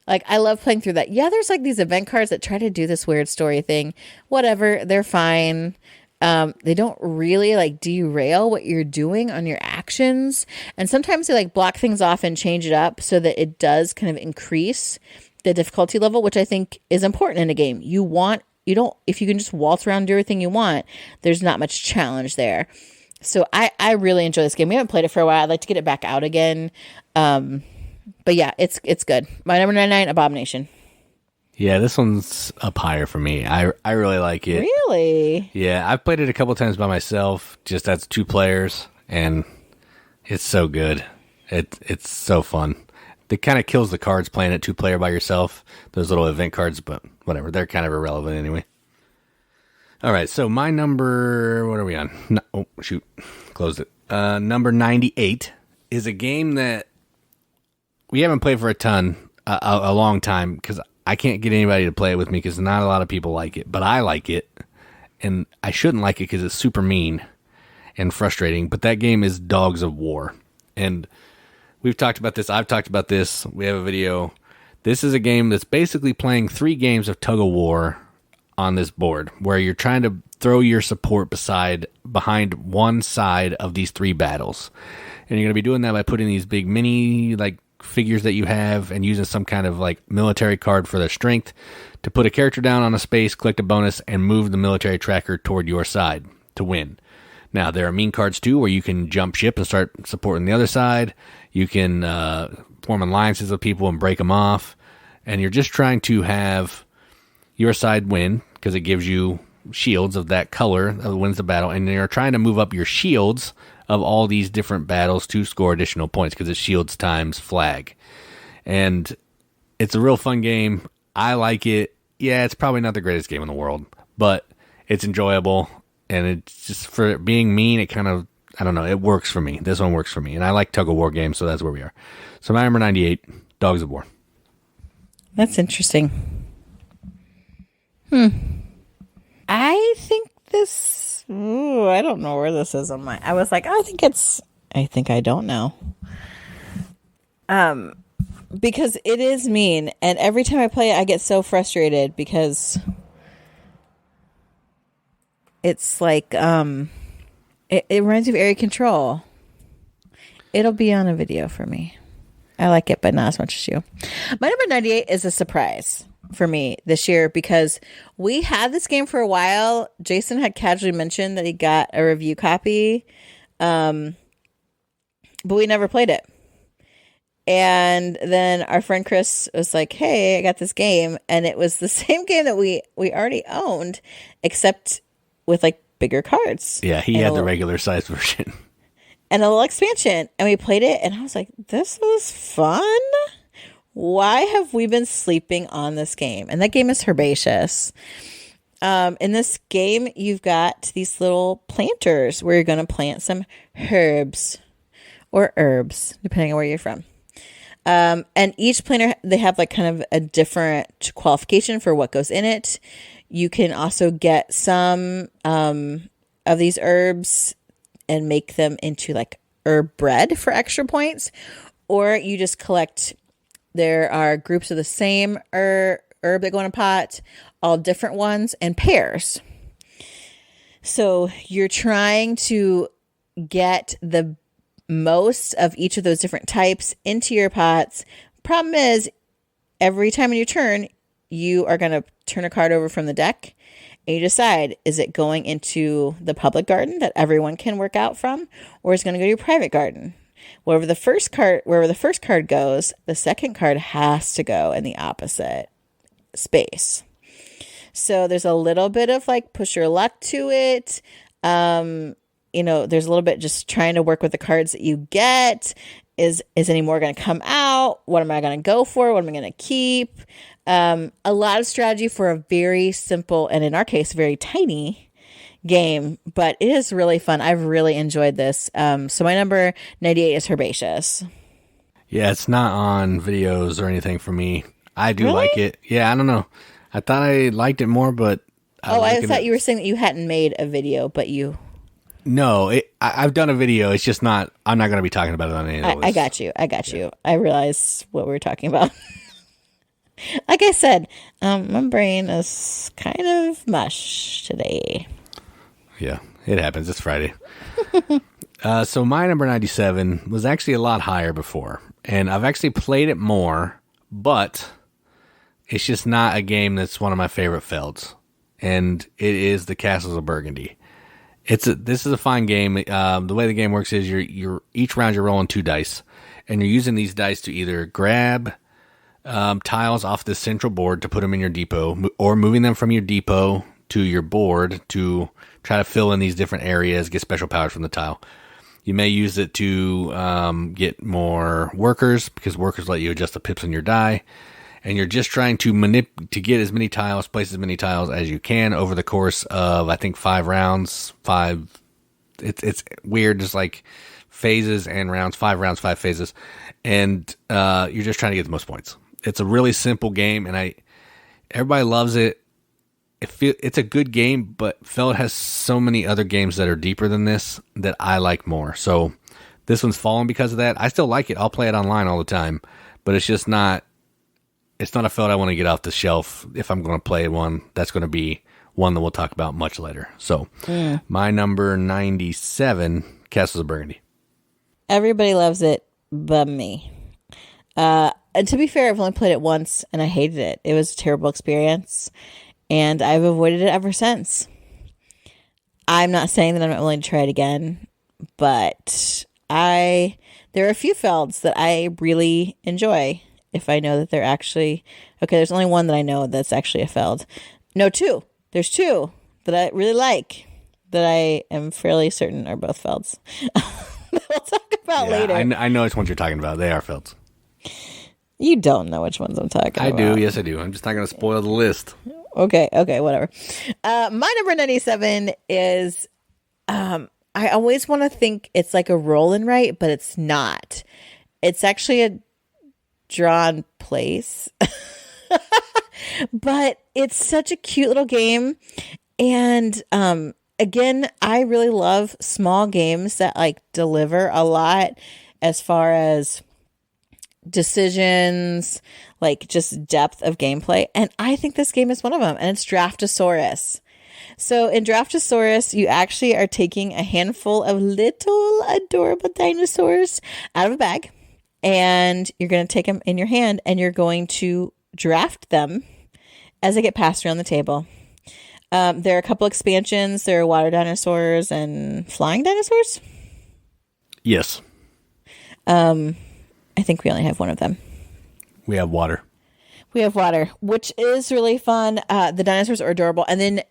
Like, I love playing through that. Yeah, there's like these event cards that try to do this weird story thing. Whatever, they're fine. They don't really like derail what you're doing on your actions. And sometimes they like block things off and change it up so that it does kind of increase the difficulty level, which I think is important in a game. If you can just waltz around and do everything you want, there's not much challenge there. So I really enjoy this game. We haven't played it for a while. I'd like to get it back out again. But yeah, it's good. My number 99, Abomination. Yeah, this one's up higher for me. I really like it. Really? Yeah, I've played it a couple times by myself, just as 2 players, and it's so good. It's so fun. It kind of kills the cards playing it 2-player by yourself, those little event cards, but whatever. They're kind of irrelevant anyway. All right, so my number, what are we on? No, oh, shoot, closed it. Number 98 is a game that we haven't played for a long time, because I can't get anybody to play it with me because not a lot of people like it, but I like it, and I shouldn't like it because it's super mean and frustrating, but that game is Dogs of War, and we've talked about this, I've talked about this, we have a video. This is a game that's basically playing 3 games of tug of war on this board, where you're trying to throw your support behind one side of these 3 battles, and you're going to be doing that by putting these big mini, like, figures that you have and using some kind of like military card for their strength to put a character down on a space, collect a bonus, and move the military tracker toward your side to win. Now, there are mean cards too, where you can jump ship and start supporting the other side. You can form alliances with people and break them off. And you're just trying to have your side win because it gives you shields of that color that wins the battle. And you're trying to move up your shields of all these different battles to score additional points because it's shields times flag. And it's a real fun game. I like it. Yeah, it's probably not the greatest game in the world, but it's enjoyable. And it's just, for being mean, it kind of, I don't know, it works for me. This one works for me. And I like tug of war games, so that's where we are. So my number 98, Dogs of War. That's interesting. I think this, I don't know where this is on my, I was like, I think I don't know. Because it is mean, and every time I play it, I get so frustrated because it's like, it reminds me of Area Control. It'll be on a video for me. I like it, but not as much as you. My number 98 is a surprise for me this year because we had this game for a while. Jason had casually mentioned that he got a review copy, but we never played it. And then our friend Chris was like, hey, I got this game. And it was the same game that we already owned, except with like bigger cards. Yeah, he had the regular size version. And a little expansion. And we played it, and I was like, this was fun. Why have we been sleeping on this game? And that game is Herbaceous. In this game, you've got these little planters where you're going to plant some herbs or herbs, depending on where you're from. And each planter, they have like kind of a different qualification for what goes in it. You can also get some of these herbs and make them into like herb bread for extra points, or you just collect. There are groups of the same herb that go in a pot, all different ones, and pairs. So you're trying to get the most of each of those different types into your pots. Problem is, every time in your turn, you are going to turn a card over from the deck, and you decide, is it going into the public garden that everyone can work out from, or is it going to go to your private garden? Wherever the first card goes, the second card has to go in the opposite space. So there's a little bit of like push your luck to it. There's a little bit just trying to work with the cards that you get. Is any more going to come out? What am I going to go for? What am I going to keep? A lot of strategy for a very simple, and in our case, very tiny game, but it is really fun. I've really enjoyed this. So my number 98 is Herbaceous. Yeah, it's not on videos or anything for me. I do like it. Yeah, I don't know. I thought I liked it more, but... I thought you were saying that you hadn't made a video, but you... No, I've done a video. It's just not... I'm not going to be talking about it on any of those. I got you. I realized what we were talking about. Like I said, my brain is kind of mush today. Yeah, it happens. It's Friday. So my number 97 was actually a lot higher before. And I've actually played it more, but it's just not a game that's one of my favorite felds. And it is the Castles of Burgundy. This is a fine game. The way the game works is you're each round you're rolling 2 dice, and you're using these dice to either grab tiles off the central board to put them in your depot, or moving them from your depot to your board to try to fill in these different areas, get special powers from the tile. You may use it to get more workers, because workers let you adjust the pips on your die. And you're just trying to get as many tiles, place as many tiles as you can over the course of, I think, 5 rounds. It's weird, just like phases and rounds, 5 rounds, 5 phases. And you're just trying to get the most points. It's a really simple game, and everybody loves it. It's a good game, but Feld has so many other games that are deeper than this that I like more. So this one's fallen because of that. I still like it. I'll play it online all the time, but it's just not... It's not a Feld I want to get off the shelf. If I'm going to play one, that's going to be one that we'll talk about much later. So, My number 97, Castles of Burgundy. Everybody loves it but me. And to be fair, I've only played it once, and I hated it. It was a terrible experience, and I've avoided it ever since. I'm not saying that I'm not willing to try it again, but there are a few Felds that I really enjoy. If I know that they're actually... Okay, there's only one that I know that's actually a Feld. No, 2. There's 2 that I really like, that I am fairly certain are both Felds. We'll talk about later. I know which ones you're talking about. They are Felds. You don't know which ones I'm talking about. I do. Yes, I do. I'm just not going to spoil the list. Okay, whatever. My number 97 is... I always want to think it's like a roll and write, but it's not. It's actually a drawn place. But it's such a cute little game. And again, I really love small games that like deliver a lot as far as decisions, like just depth of gameplay. And I think this game is one of them, and it's Draftosaurus. So in Draftosaurus, you actually are taking a handful of little adorable dinosaurs out of a bag, and you're going to take them in your hand, and you're going to draft them as they get passed around the table. There are a couple expansions. There are water dinosaurs and flying dinosaurs. Yes. I think we only have one of them. We have water. We have water, which is really fun. The dinosaurs are adorable. And then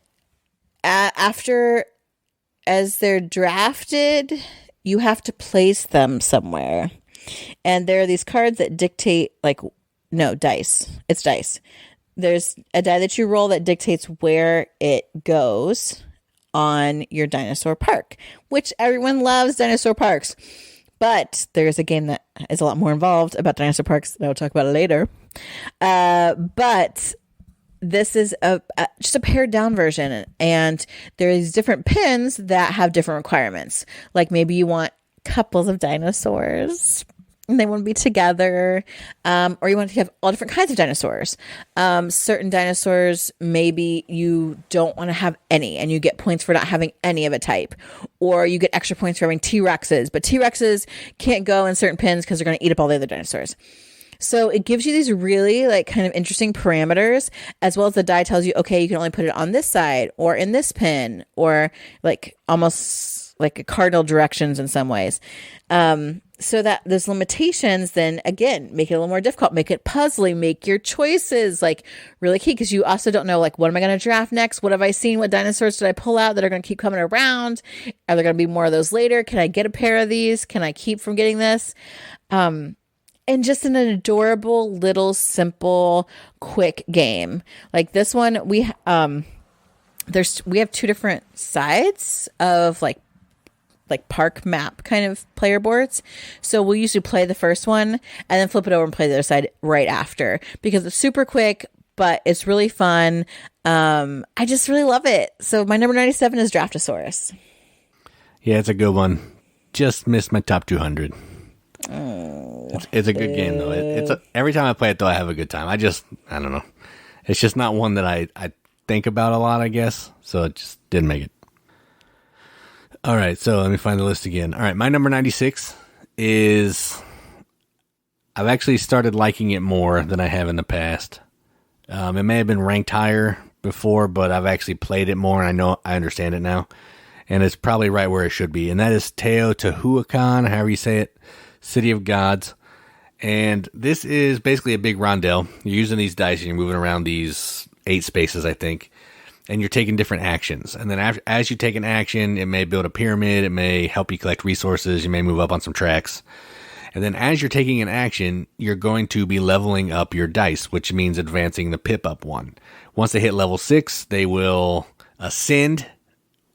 as they're drafted, you have to place them somewhere. And there are these cards that dictate, dice. It's dice. There's a die that you roll that dictates where it goes on your dinosaur park, which everyone loves dinosaur parks. But there's a game that is a lot more involved about dinosaur parks that I'll talk about later. But this is just a pared down version. And there's different pins that have different requirements. Like maybe you want couples of dinosaurs and they want to be together. Or you want to have all different kinds of dinosaurs. Certain dinosaurs, maybe you don't want to have any and you get points for not having any of a type. Or you get extra points for having T-Rexes. But T-Rexes can't go in certain pins because they're going to eat up all the other dinosaurs. So it gives you these really kind of interesting parameters, as well as the die tells you, okay, you can only put it on this side or in this pin, or almost like cardinal directions in some ways. So that those limitations then again make it a little more difficult, make it puzzling, make your choices like really key, because you also don't know like what am I going to draft next? What have I seen? What dinosaurs did I pull out that are going to keep coming around? Are there going to be more of those later? Can I get a pair of these? Can I keep from getting this? And just an adorable little simple quick game like this one. We have 2 different sides of like park map kind of player boards. So we'll usually play the first one and then flip it over and play the other side right after, because it's super quick, but it's really fun. I just really love it. So my number 97 is Draftosaurus. Yeah, it's a good one. Just missed my top 200. It's a good game though. Every time I play it though, I have a good time. I don't know. It's just not one that I think about a lot, I guess. So it just didn't make it. All right, so let me find the list again. All right, my number 96 is... I've actually started liking it more than I have in the past. It may have been ranked higher before, but I've actually played it more, and I understand it now. And it's probably right where it should be. And that is Teotihuacan, however you say it, City of Gods. And this is basically a big rondel. You're using these dice, and you're moving around these 8 spaces, I think. And you're taking different actions. And then as you take an action, it may build a pyramid. It may help you collect resources. You may move up on some tracks. And then as you're taking an action, you're going to be leveling up your dice, which means advancing the pip up one. Once they hit level 6, they will ascend,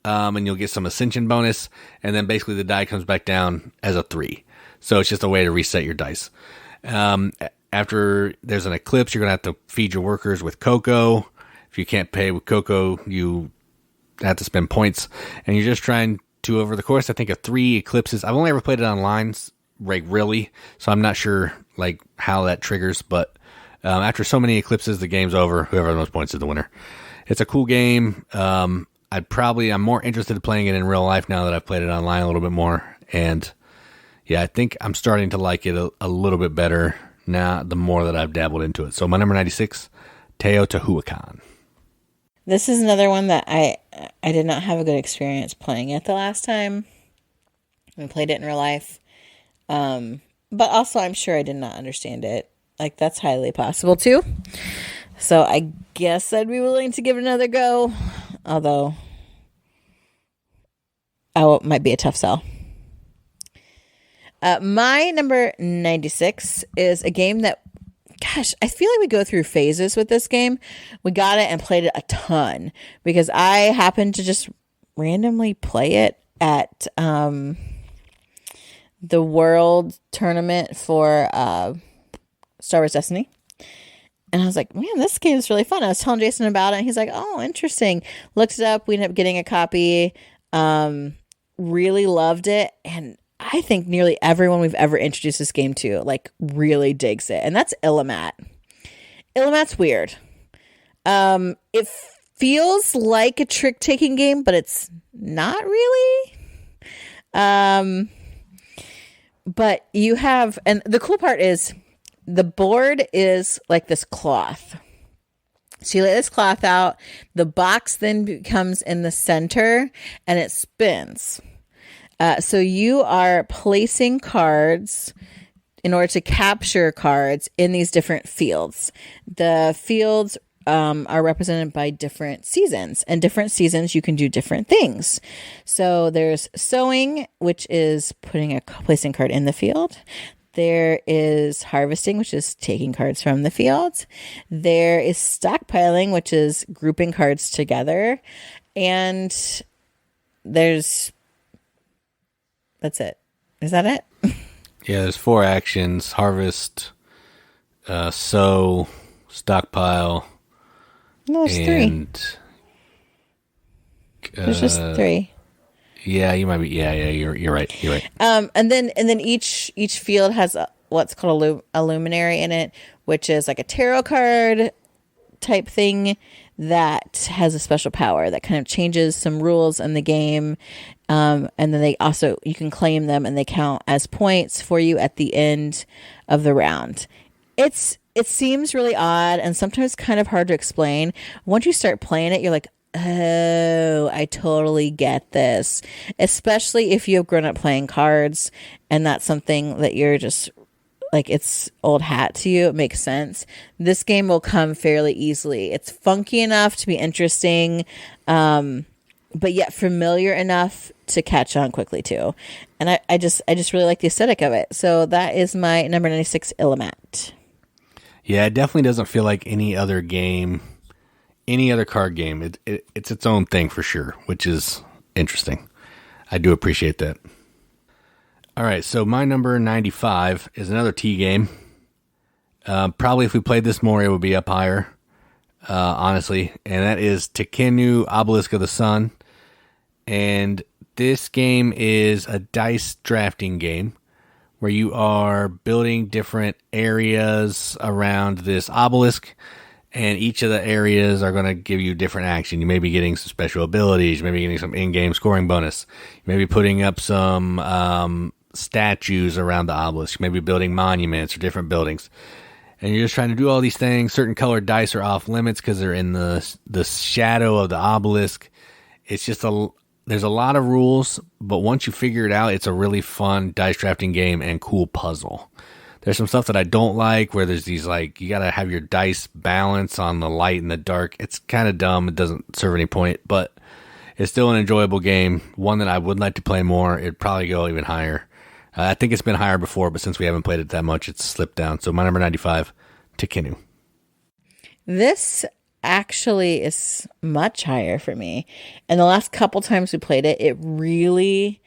and you'll get some ascension bonus. And then basically the die comes back down as a 3. So it's just a way to reset your dice. After there's an eclipse, you're going to have to feed your workers with cocoa. If you can't pay with cocoa, you have to spend points. And you're just trying to, over the course, I think, of 3 eclipses. I've only ever played it online, like, really. So I'm not sure, like, how that triggers. But after so many eclipses, the game's over. Whoever has the most points is the winner. It's a cool game. I'm more interested in playing it in real life now that I've played it online a little bit more. And, yeah, I think I'm starting to like it a little bit better now, the more that I've dabbled into it. So my number 96, Teotihuacan. This is another one that I did not have a good experience playing it the last time. I played it in real life. But also I'm sure I did not understand it. Like, that's highly possible too. So I guess I'd be willing to give it another go. Although, it might be a tough sell. My number 96 is a game that, gosh, I feel like we go through phases with this game. We got it and played it a ton because I happened to just randomly play it at the World Tournament for Star Wars Destiny. And I was like, man, this game is really fun. I was telling Jason about it, and he's like, oh, interesting. Looked it up. We ended up getting a copy. Really loved it. And I think nearly everyone we've ever introduced this game to, like, really digs it. And that's Illimat. Illimat's weird. It feels like a trick-taking game, but it's not really. But you have, and the cool part is, the board is like this cloth. So you lay this cloth out. The box then becomes in the center and it spins. So you are placing cards in order to capture cards in these different fields. The fields are represented by different seasons, and different seasons you can do different things. So there's sowing, which is placing a card in the field. There is harvesting, which is taking cards from the field. There is stockpiling, which is grouping cards together. And that's it. Is that it? Yeah, there's 4 actions: harvest, sow, stockpile. No, there's 3. There's just 3. Yeah, you might be. Yeah, you're right. You're right. And then each field has what's called a luminary in it, which is like a tarot card type thing that has a special power that kind of changes some rules in the game. And then you can claim them, and they count as points for you at the end of the round. It seems really odd and sometimes kind of hard to explain. Once you start playing it, you're like, Oh, I totally get this. Especially if you have grown up playing cards and that's something that you're just like it's old hat to you. It makes sense. This game will come fairly easily. It's funky enough to be interesting, but yet familiar enough to catch on quickly too. And I just really like the aesthetic of it. So that is my number 96 Illimat. Yeah, it definitely doesn't feel like any other game, any other card game. It's its own thing for sure, which is interesting. I do appreciate that. All right, so my number 95 is another T game. Probably if we played this more, it would be up higher, honestly. And that is Tekhenu, Obelisk of the Sun. And this game is a dice drafting game where you are building different areas around this obelisk. And each of the areas are going to give you different action. You may be getting some special abilities. You may be getting some in-game scoring bonus. You may be putting up some statues around the obelisk. You may be building monuments or different buildings. And you're just trying to do all these things. Certain colored dice are off limits because they're in the shadow of the obelisk. It's just there's a lot of rules, but once you figure it out, it's a really fun dice drafting game and cool puzzle. There's some stuff that I don't like where there's these like, you got to have your dice balance on the light and the dark. It's kind of dumb. It doesn't serve any point, but it's still an enjoyable game. One that I would like to play more. It'd probably go even higher. I think it's been higher before, but since we haven't played it that much, it's slipped down. So my number 95, Tekhenu. This actually is much higher for me. And the last couple times we played it, it really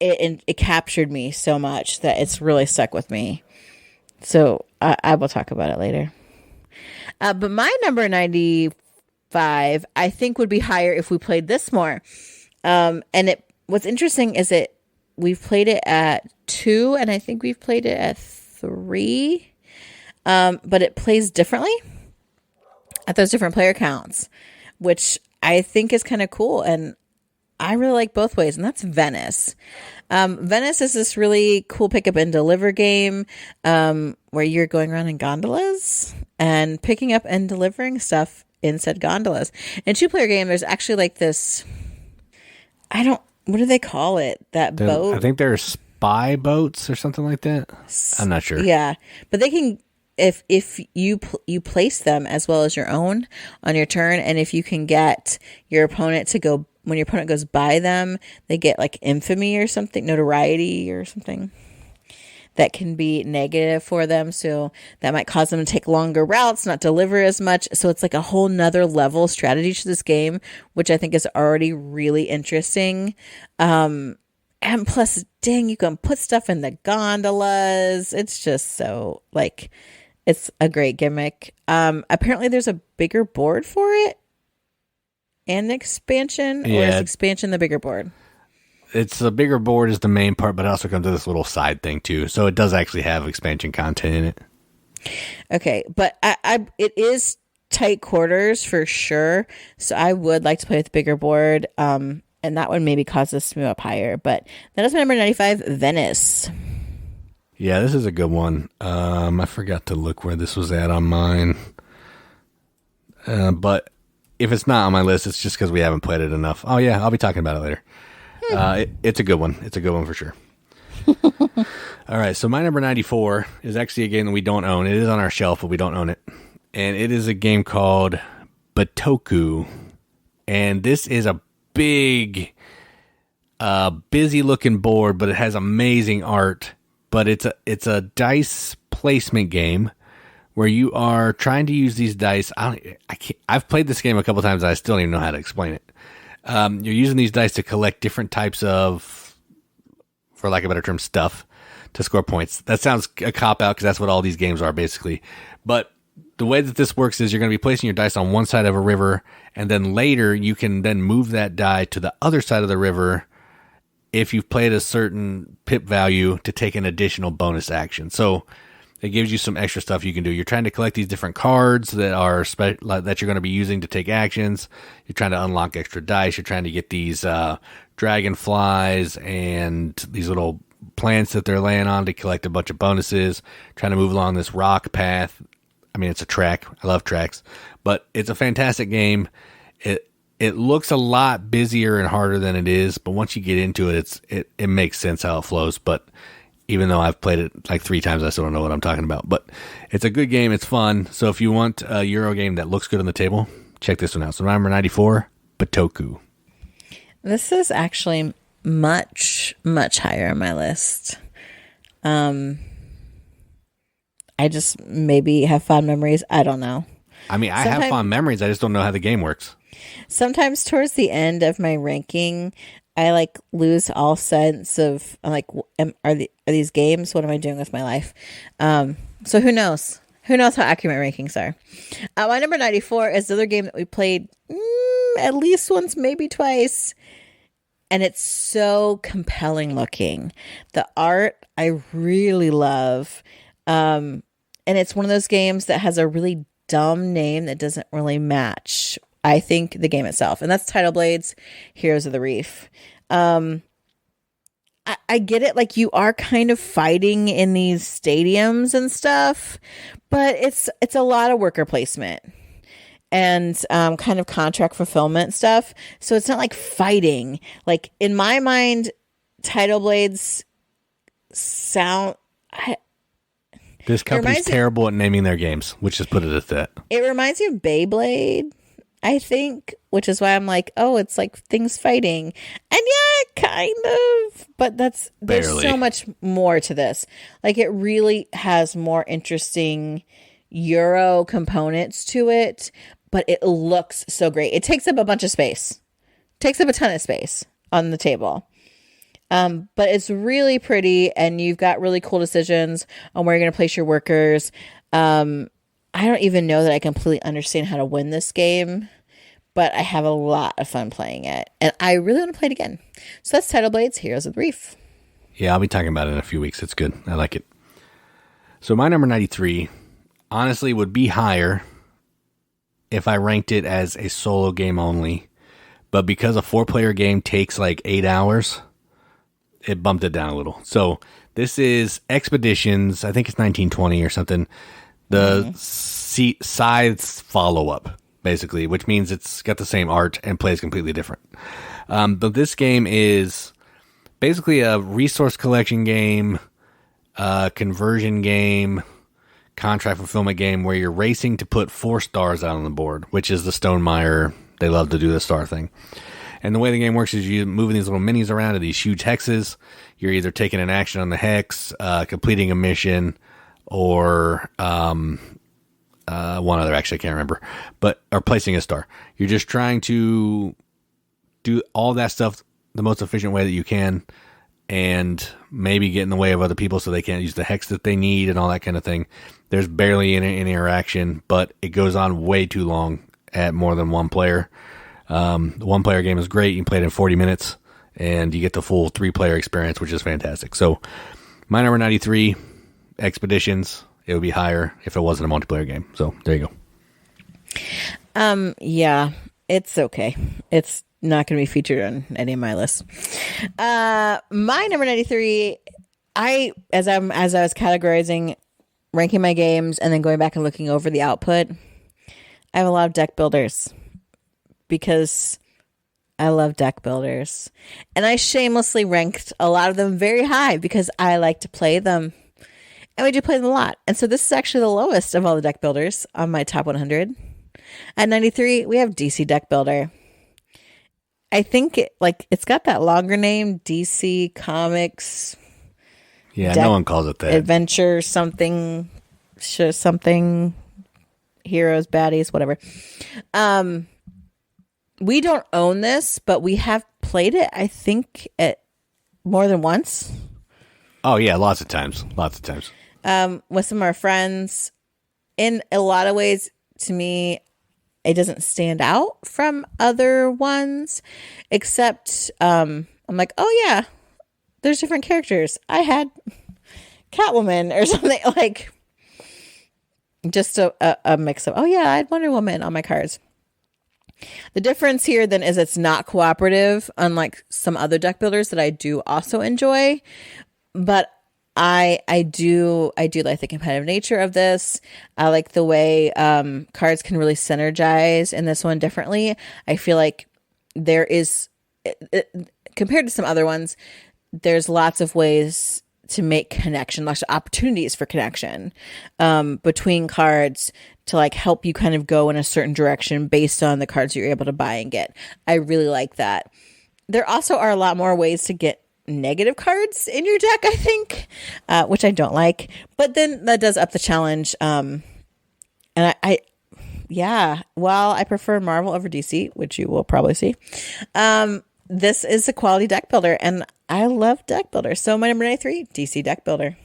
it captured me so much that it's really stuck with me. So I will talk about it later. But my number 95, I think, would be higher if we played this more. And what's interesting is we've played it at 2, and I think we've played it at 3. But it plays differently at those different player counts, which I think is kind of cool. And I really like both ways, and that's Venice. Venice is this really cool pick up and deliver game where you're going around in gondolas and picking up and delivering stuff in said gondolas. In 2-player game, there's actually like this, what do they call it? That boat? I think they're spy boats or something like that. I'm not sure. Yeah, but they can, if you place them as well as your own on your turn, and if you can get your opponent to go, when your opponent goes by them, they get like infamy or something, notoriety or something that can be negative for them. So that might cause them to take longer routes, not deliver as much. So it's like a whole nother level strategy to this game, which I think is already really interesting. And plus, dang, you can put stuff in the gondolas. It's just so, like, it's a great gimmick. Apparently there's a bigger board for it and expansion, or is expansion the bigger board? It's the bigger board is the main part, but it also comes with this little side thing too. So it does actually have expansion content in it. Okay, but it is tight quarters for sure. So I would like to play with the bigger board. And that one maybe cause us to move up higher. But that is my number 95, Venice. Yeah, this is a good one. I forgot to look where this was at on mine. But if it's not on my list, it's just because we haven't played it enough. Oh yeah, I'll be talking about it later. It's a good one. It's a good one for sure. All right, so my number 94 is actually a game that we don't own. It is on our shelf, but we don't own it. And it is a game called Bitoku. And this is a big, busy-looking board, but it has amazing art. But it's a dice placement game where you are trying to use these dice. I've played this game a couple times. I still don't even know how to explain it. You're using these dice to collect different types of, for lack of a better term, stuff to score points. That sounds a cop-out because that's what all these games are basically. But the way that this works is you're going to be placing your dice on one side of a river, and then later you can then move that die to the other side of the river if you've played a certain pip value to take an additional bonus action. So it gives you some extra stuff you can do. You're trying to collect these different cards that are that you're going to be using to take actions. You're trying to unlock extra dice. You're trying to get these dragonflies and these little plants that they're laying on to collect a bunch of bonuses. Trying to move along this rock path. I mean, it's a track. I love tracks, but it's a fantastic game. It looks a lot busier and harder than it is, but once you get into it, it makes sense how it flows. But even though I've played it like 3 times, I still don't know what I'm talking about. But it's a good game. It's fun. So if you want a Euro game that looks good on the table, check this one out. So number 94, Bitoku. This is actually much, much higher on my list. I just maybe have fond memories. I don't know. I mean, I have fond memories. I just don't know how the game works. Sometimes towards the end of my ranking, I like lose all sense of, I'm like, are these games? What am I doing with my life? So who knows? Who knows how accurate my rankings are? My number 94 is the other game that we played at least once, maybe twice. And it's so compelling looking. The art I really love. And it's one of those games that has a really dumb name that doesn't really match, I think, the game itself. And that's Tidal Blades, Heroes of the Reef. I get it. Like, you are kind of fighting in these stadiums and stuff, but it's a lot of worker placement and kind of contract fulfillment stuff. So it's not like fighting. Like, in my mind, Tidal Blades sound... This company's terrible at naming their games. Let's just put it at that. It reminds me of Beyblade, I think, which is why I'm like, oh, it's like things fighting. And yeah, kind of. But there's so much more to this. Like, it really has more interesting Euro components to it, but it looks so great. It takes up a bunch of space. Takes up a ton of space on the table. But it's really pretty, and you've got really cool decisions on where you're going to place your workers. I don't even know that I completely understand how to win this game, but I have a lot of fun playing it, and I really want to play it again. So that's Tidal Blades, Heroes of the Reef. Yeah, I'll be talking about it in a few weeks. It's good. I like it. So my number 93, honestly, would be higher if I ranked it as a solo game only, but because a 4-player game takes like 8 hours... it bumped it down a little. So this is Expeditions. I think it's 1920 or something. The Scythes follow-up, basically, which means it's got the same art and plays completely different. But this game is basically a resource collection game, conversion game, contract fulfillment game where you're racing to put 4 stars out on the board, which is the Stonemaier. They love to do the star thing. And the way the game works is you're moving these little minis around to these huge hexes. You're either taking an action on the hex, completing a mission, or one other, actually, I can't remember, or placing a star. You're just trying to do all that stuff the most efficient way that you can, and maybe get in the way of other people so they can't use the hex that they need and all that kind of thing. There's barely any interaction, but it goes on way too long at more than one player. The 1-player game is great. You can play it in 40 minutes, and you get the full 3-player experience, which is fantastic. So, my number 93, Expeditions. It would be higher if it wasn't a multiplayer game. So, there you go. Yeah, it's okay. It's not going to be featured on any of my lists. My number 93, as I was categorizing, ranking my games, and then going back and looking over the output, I have a lot of deck builders. Because I love deck builders. And I shamelessly ranked a lot of them very high because I like to play them. And we do play them a lot. And so this is actually the lowest of all the deck builders on my top 100. At 93, we have DC Deck Builder. I think it's got that longer name, DC Comics. Yeah, no one calls it that. Adventure something, heroes, baddies, whatever. We don't own this, but we have played it, I think, at more than once. Oh, yeah, lots of times. With some of our friends. In a lot of ways, to me, it doesn't stand out from other ones, except I'm like, oh, yeah, there's different characters. I had Catwoman or something, like just a mix of, oh, yeah, I had Wonder Woman on my cards. The difference here then is it's not cooperative, unlike some other deck builders that I do also enjoy. But I do like the competitive nature of this. I like the way cards can really synergize in this one differently. I feel like there is, compared to some other ones, there's lots of ways to make connection, lots of opportunities for connection between cards to like help you kind of go in a certain direction based on the cards you're able to buy and get. I really like that. There also are a lot more ways to get negative cards in your deck, I think, which I don't like. But then that does up the challenge. And while I prefer Marvel over DC, which you will probably see, this is a quality deck builder, and I love deck builder. So my number 93, DC deck builder.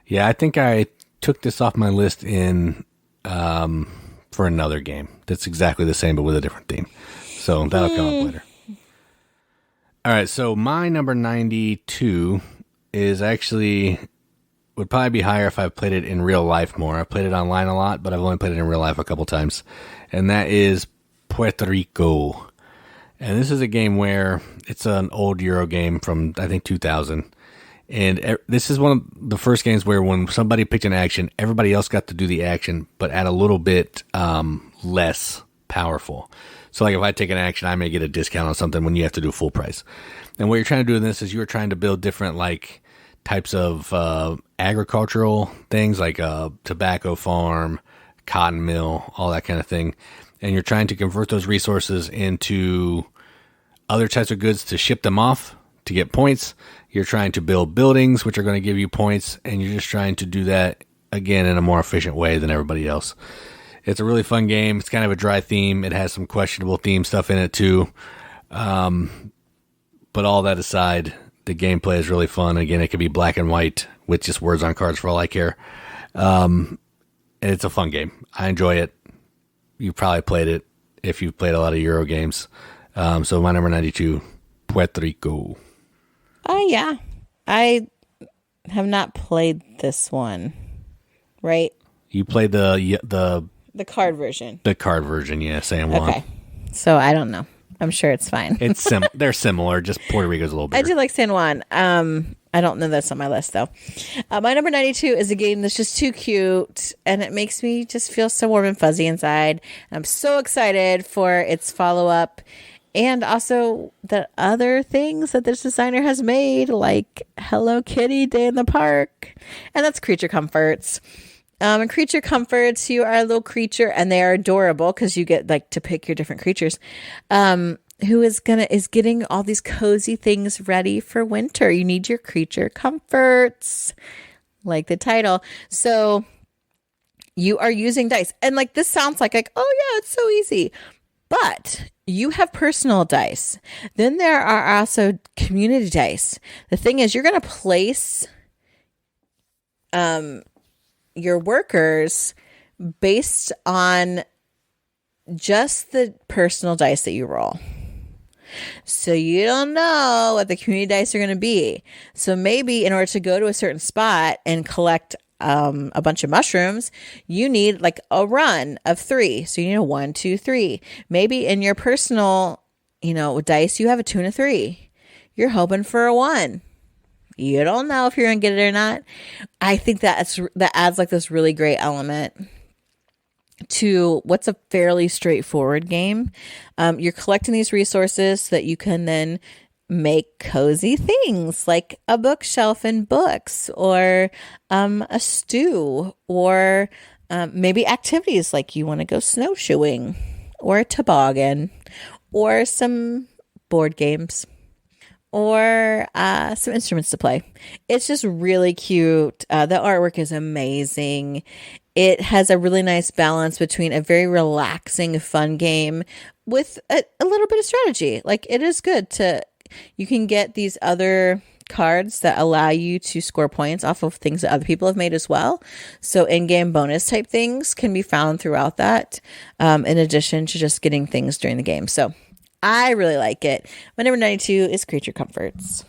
Yeah, I think I took this off my list in for another game that's exactly the same but with a different theme. So that'll come up later. All right, so my number 92 is actually, would probably be higher if I played it in real life more. I've played it online a lot, but I've only played it in real life a couple times. And that is Puerto Rico. And this is a game where it's an old Euro game from, I think, 2000. And this is one of the first games where when somebody picked an action, everybody else got to do the action, but at a little bit less powerful. So like if I take an action, I may get a discount on something when you have to do full price. And what you're trying to do in this is you're trying to build different like types of agricultural things like a tobacco farm, cotton mill, all that kind of thing. And you're trying to convert those resources into other types of goods to ship them off to get points. You're trying to build buildings, which are going to give you points. And you're just trying to do that, again, in a more efficient way than everybody else. It's a really fun game. It's kind of a dry theme. It has some questionable theme stuff in it, too. But all that aside, the gameplay is really fun. Again, it could be black and white with just words on cards for all I care. And it's a fun game. I enjoy it. You probably played it if you've played a lot of Euro games. So my number 92, Puerto Rico. Oh, yeah. I have not played this one, right? You played the card version. The card version, yeah, San Juan. Okay. So I don't know. I'm sure it's fine. They're similar, just Puerto Rico's a little bigger. I do like San Juan. I don't know that's on my list, though. My number 92 is a game that's just too cute, and it makes me just feel so warm and fuzzy inside. I'm so excited for its follow-up, and also the other things that this designer has made, like Hello Kitty Day in the Park, and that's Creature Comforts. In Creature Comforts, you are a little creature, and they are adorable because you get like to pick your different creatures. Who is getting all these cozy things ready for winter. You need your creature comforts, like the title. So you are using dice, and like this sounds like oh yeah, it's so easy, but you have personal dice. Then there are also community dice. The thing is, you're going to place your workers based on just the personal dice that you roll. So you don't know what the community dice are going to be. So maybe in order to go to a certain spot and collect a bunch of mushrooms, you need like a run of 3. So you need a 1, 2, 3. Maybe in your personal, dice, you have a 2 and a 3. You're hoping for a 1. You don't know if you're going to get it or not. I think that adds like this really great element to what's a fairly straightforward game. You're collecting these resources so that you can then make cozy things like a bookshelf and books, or a stew, or maybe activities like you want to go snowshoeing, or a toboggan, or some board games, or some instruments to play. It's just really cute. The artwork is amazing. It has a really nice balance between a very relaxing, fun game with a little bit of strategy. Like, it is good you can get these other cards that allow you to score points off of things that other people have made as well. So in-game bonus type things can be found throughout that, in addition to just getting things during the game. So I really like it. My number 92 is Creature Comforts.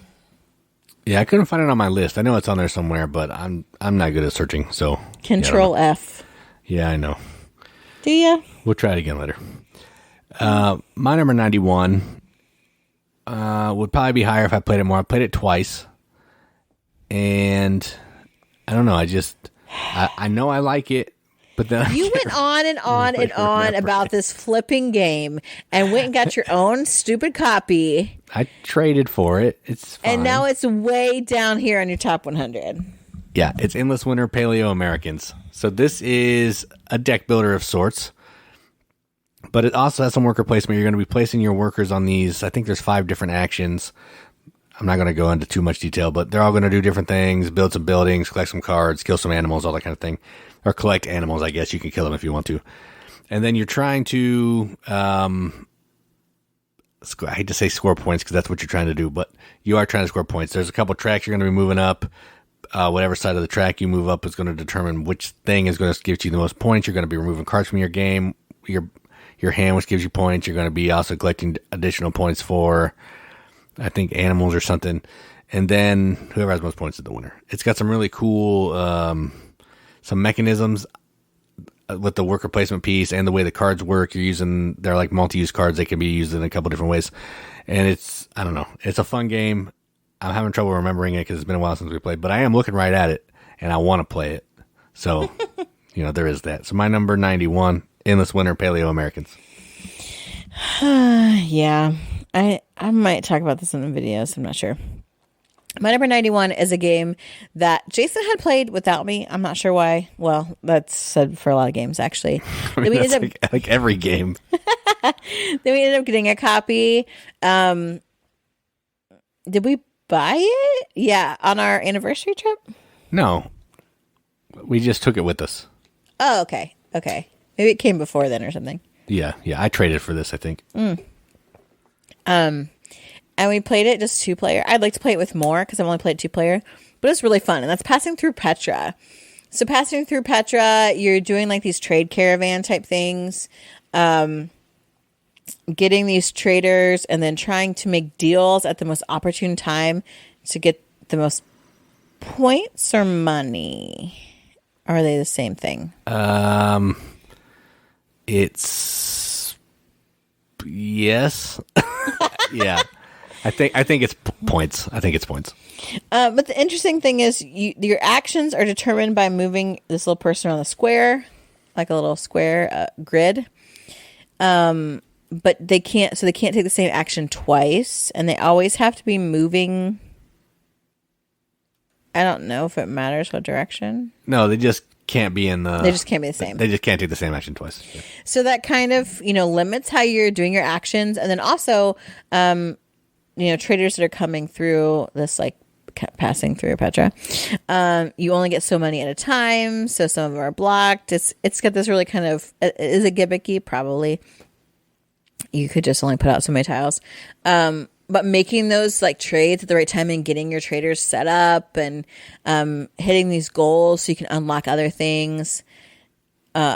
Yeah, I couldn't find it on my list. I know it's on there somewhere, but I'm not good at searching. So Control F. Yeah, I know. Do ya? We'll try it again later. My number 91 would probably be higher if I played it more. I played it twice, and I don't know. I know I like it, but then You went on and on and on about this flipping game and went and got your own stupid copy. I traded for it. It's fine. And now it's way down here on your top 100. Yeah, it's Endless Winter Paleoamericans. So this is a deck builder of sorts, but it also has some worker placement. You're going to be placing your workers on these. I think there's 5 different actions. I'm not going to go into too much detail, but they're all going to do different things, build some buildings, collect some cards, kill some animals, all that kind of thing. Or collect animals, I guess. You can kill them if you want to. And then you're trying to, I hate to say score points because that's what you're trying to do, but you are trying to score points. There's a couple tracks you're going to be moving up. Whatever side of the track you move up is going to determine which thing is going to give you the most points. You're going to be removing cards from your game, your hand, which gives you points. You're going to be also collecting additional points for, I think, animals or something. And then whoever has most points is the winner. It's got some really cool some mechanisms with the worker placement piece and the way the cards work. They're like multi-use cards. They can be used in a couple different ways. And I don't know. It's a fun game. I'm having trouble remembering it because it's been a while since we played, but I am looking right at it and I want to play it. So, there is that. So my number 91, Endless Winter Paleoamericans. Yeah, I might talk about this in the videos. I'm not sure. My number 91 is a game that Jason had played without me. I'm not sure why. Well, that's said for a lot of games, actually. I mean, that's like every game. Then we ended up getting a copy. Did we buy it? Yeah, on our anniversary trip? No. We just took it with us. Oh, okay. Okay. Maybe it came before then or something. Yeah. I traded for this, I think. And we played it just 2-player. I'd like to play it with more because I've only played 2-player, but it's really fun. And that's passing through Petra. So passing through Petra, you're doing like these trade caravan type things, getting these traders and then trying to make deals at the most opportune time to get the most points or money. Are they the same thing? It's yes. Yeah. I think it's points. But the interesting thing is your actions are determined by moving this little person around the square, like a little square grid. But they can't take the same action twice, and they always have to be moving. I don't know if it matters what direction. No, they just can't be in the... They just can't be the same. They just can't take the same action twice. Yeah. So that kind of, limits how you're doing your actions. And then also, traders that are coming through this, like, passing through Petra, you only get so many at a time. So some of them are blocked. It's got this really kind of... Is it gimmicky? Probably. You could just only put out so many tiles. But making those like trades at the right time and getting your traders set up and hitting these goals so you can unlock other things.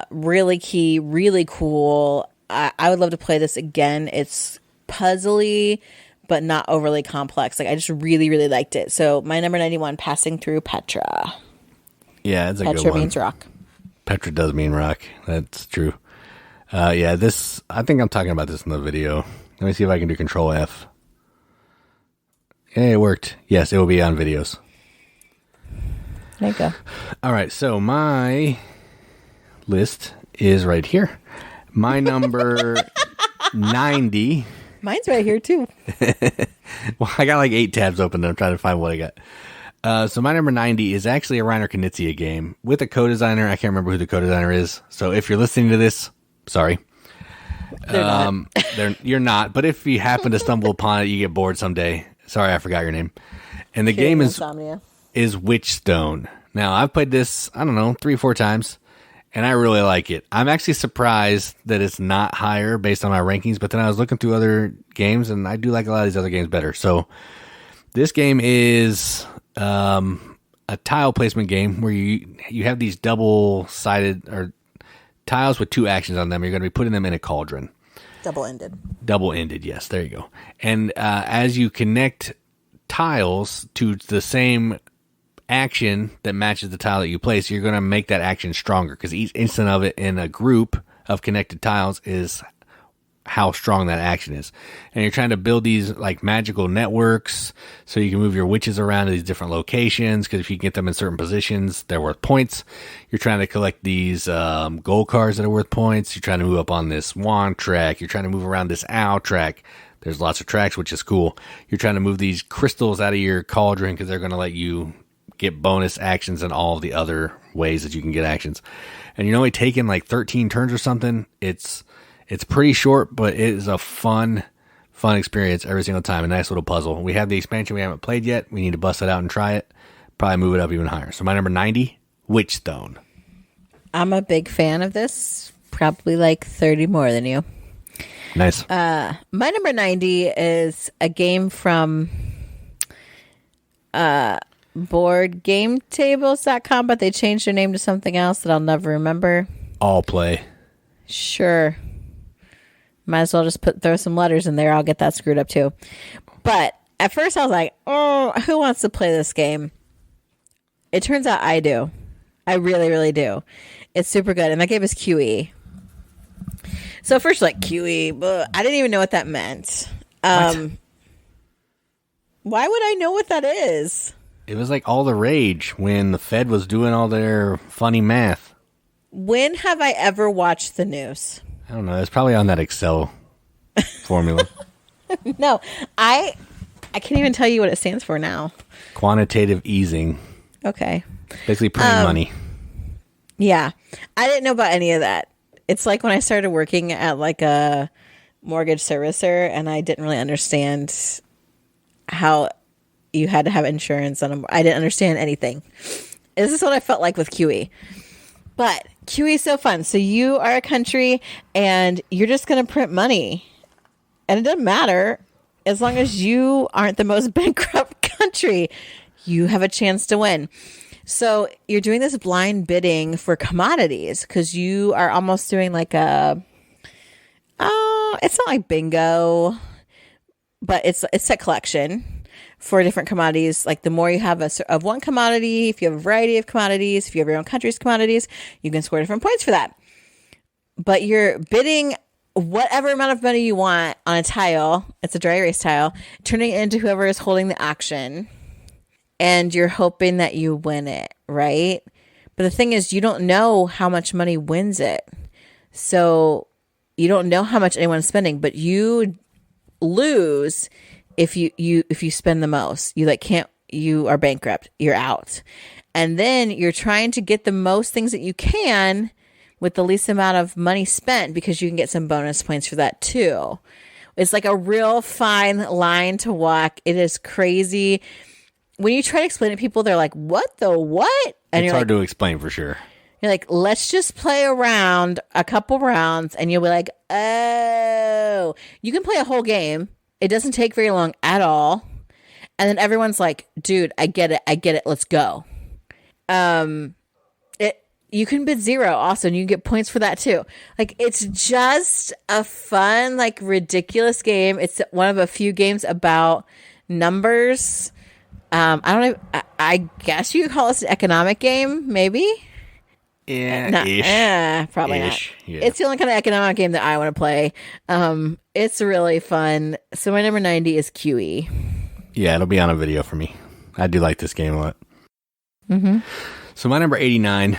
Really key, really cool. I would love to play this again. It's puzzly, but not overly complex. Like I just really, really liked it. So my number 91, Passing Through Petra. Yeah, it's a Petra good one. Petra means rock. Petra does mean rock. That's true. I think I'm talking about this in the video. Let me see if I can do Control F. Yeah, it worked. Yes, it will be on videos. There you go. All right, so my list is right here. My number 90. Mine's right here, too. Well, I got like 8 tabs open, and I'm trying to find what I got. So my number 90 is actually a Reiner Knizia game with a co-designer. I can't remember who the co-designer is. So if you're listening to this, sorry. You're not. But if you happen to stumble upon it, you get bored someday. Sorry, I forgot your name. And the game is Witchstone. Now, I've played this, 3-4 times, and I really like it. I'm actually surprised that it's not higher based on my rankings, but then I was looking through other games, and I do like a lot of these other games better. So this game is a tile placement game where you have these double-sided or tiles with 2 actions on them. You're going to be putting them in a cauldron. Double-ended, yes. There you go. And as you connect tiles to the same action that matches the tile that you place, you're going to make that action stronger because each instant of it in a group of connected tiles is how strong that action is. And you're trying to build these like magical networks so you can move your witches around to these different locations, because if you get them in certain positions, they're worth points. You're trying to collect these gold cards that are worth points. You're trying to move up on this wand track. You're trying to move around this owl track. There's lots of tracks, which is cool. You're trying to move these crystals out of your cauldron because they're going to let you get bonus actions in all of the other ways that you can get actions. And you're only taking like 13 turns or something. It's pretty short, but it is a fun experience every single time. A nice little puzzle. We have the expansion we haven't played yet. We need to bust it out and try it. Probably move it up even higher. So my number 90, Witchstone. I'm a big fan of this. Probably like 30 more than you. Nice. My number 90 is a game from boardgametables.com, but they changed their name to something else that I'll never remember. All play. Sure. Might as well just throw some letters in there. I'll get that screwed up too. But at first I was like, oh, who wants to play this game? It turns out I do. I really, really do. It's super good. And that game is QE. So first, like, QE, but I didn't even know what that meant. Why would I know what that is? It was like all the rage when the Fed was doing all their funny math. When have I ever watched the news? I don't know. It's probably on that Excel formula. No, I can't even tell you what it stands for now. Quantitative easing. Okay. Basically printing money. Yeah. I didn't know about any of that. It's like when I started working at like a mortgage servicer and I didn't really understand how you had to have insurance on I didn't understand anything. This is what I felt like with QE. But QE is so fun. So you are a country and you're just going to print money. And it doesn't matter as long as you aren't the most bankrupt country. You have a chance to win. So you're doing this blind bidding for commodities because you are almost doing like it's not like bingo, but it's a collection for different commodities. Like the more you have of one commodity, if you have a variety of commodities, if you have your own country's commodities, you can score different points for that. But you're bidding whatever amount of money you want on a tile. It's a dry erase tile, turning it into whoever is holding the auction. And you're hoping that you win it, right? But the thing is, you don't know how much money wins it. So you don't know how much anyone's spending, but you lose if you spend the most. You are bankrupt. You're out. And then you're trying to get the most things that you can with the least amount of money spent because you can get some bonus points for that too. It's like a real fine line to walk. It is crazy. When you try to explain it to people, they're like, what the what? And it's you're hard like, to explain for sure. You're like, let's just play around a couple rounds. And you'll be like, oh, you can play a whole game. It doesn't take very long at all. And then everyone's like, dude, I get it. Let's go. You can bid 0 also, and you can get points for that too. Like, it's just a fun, like, ridiculous game. It's one of a few games about numbers. I don't know. I guess you could call this an economic game, maybe. Yeah, probably ish, not. Yeah. It's the only kind of economic game that I want to play. It's really fun. So my number 90 is QE. Yeah, it'll be on a video for me. I do like this game a lot. Mm-hmm. So my number 89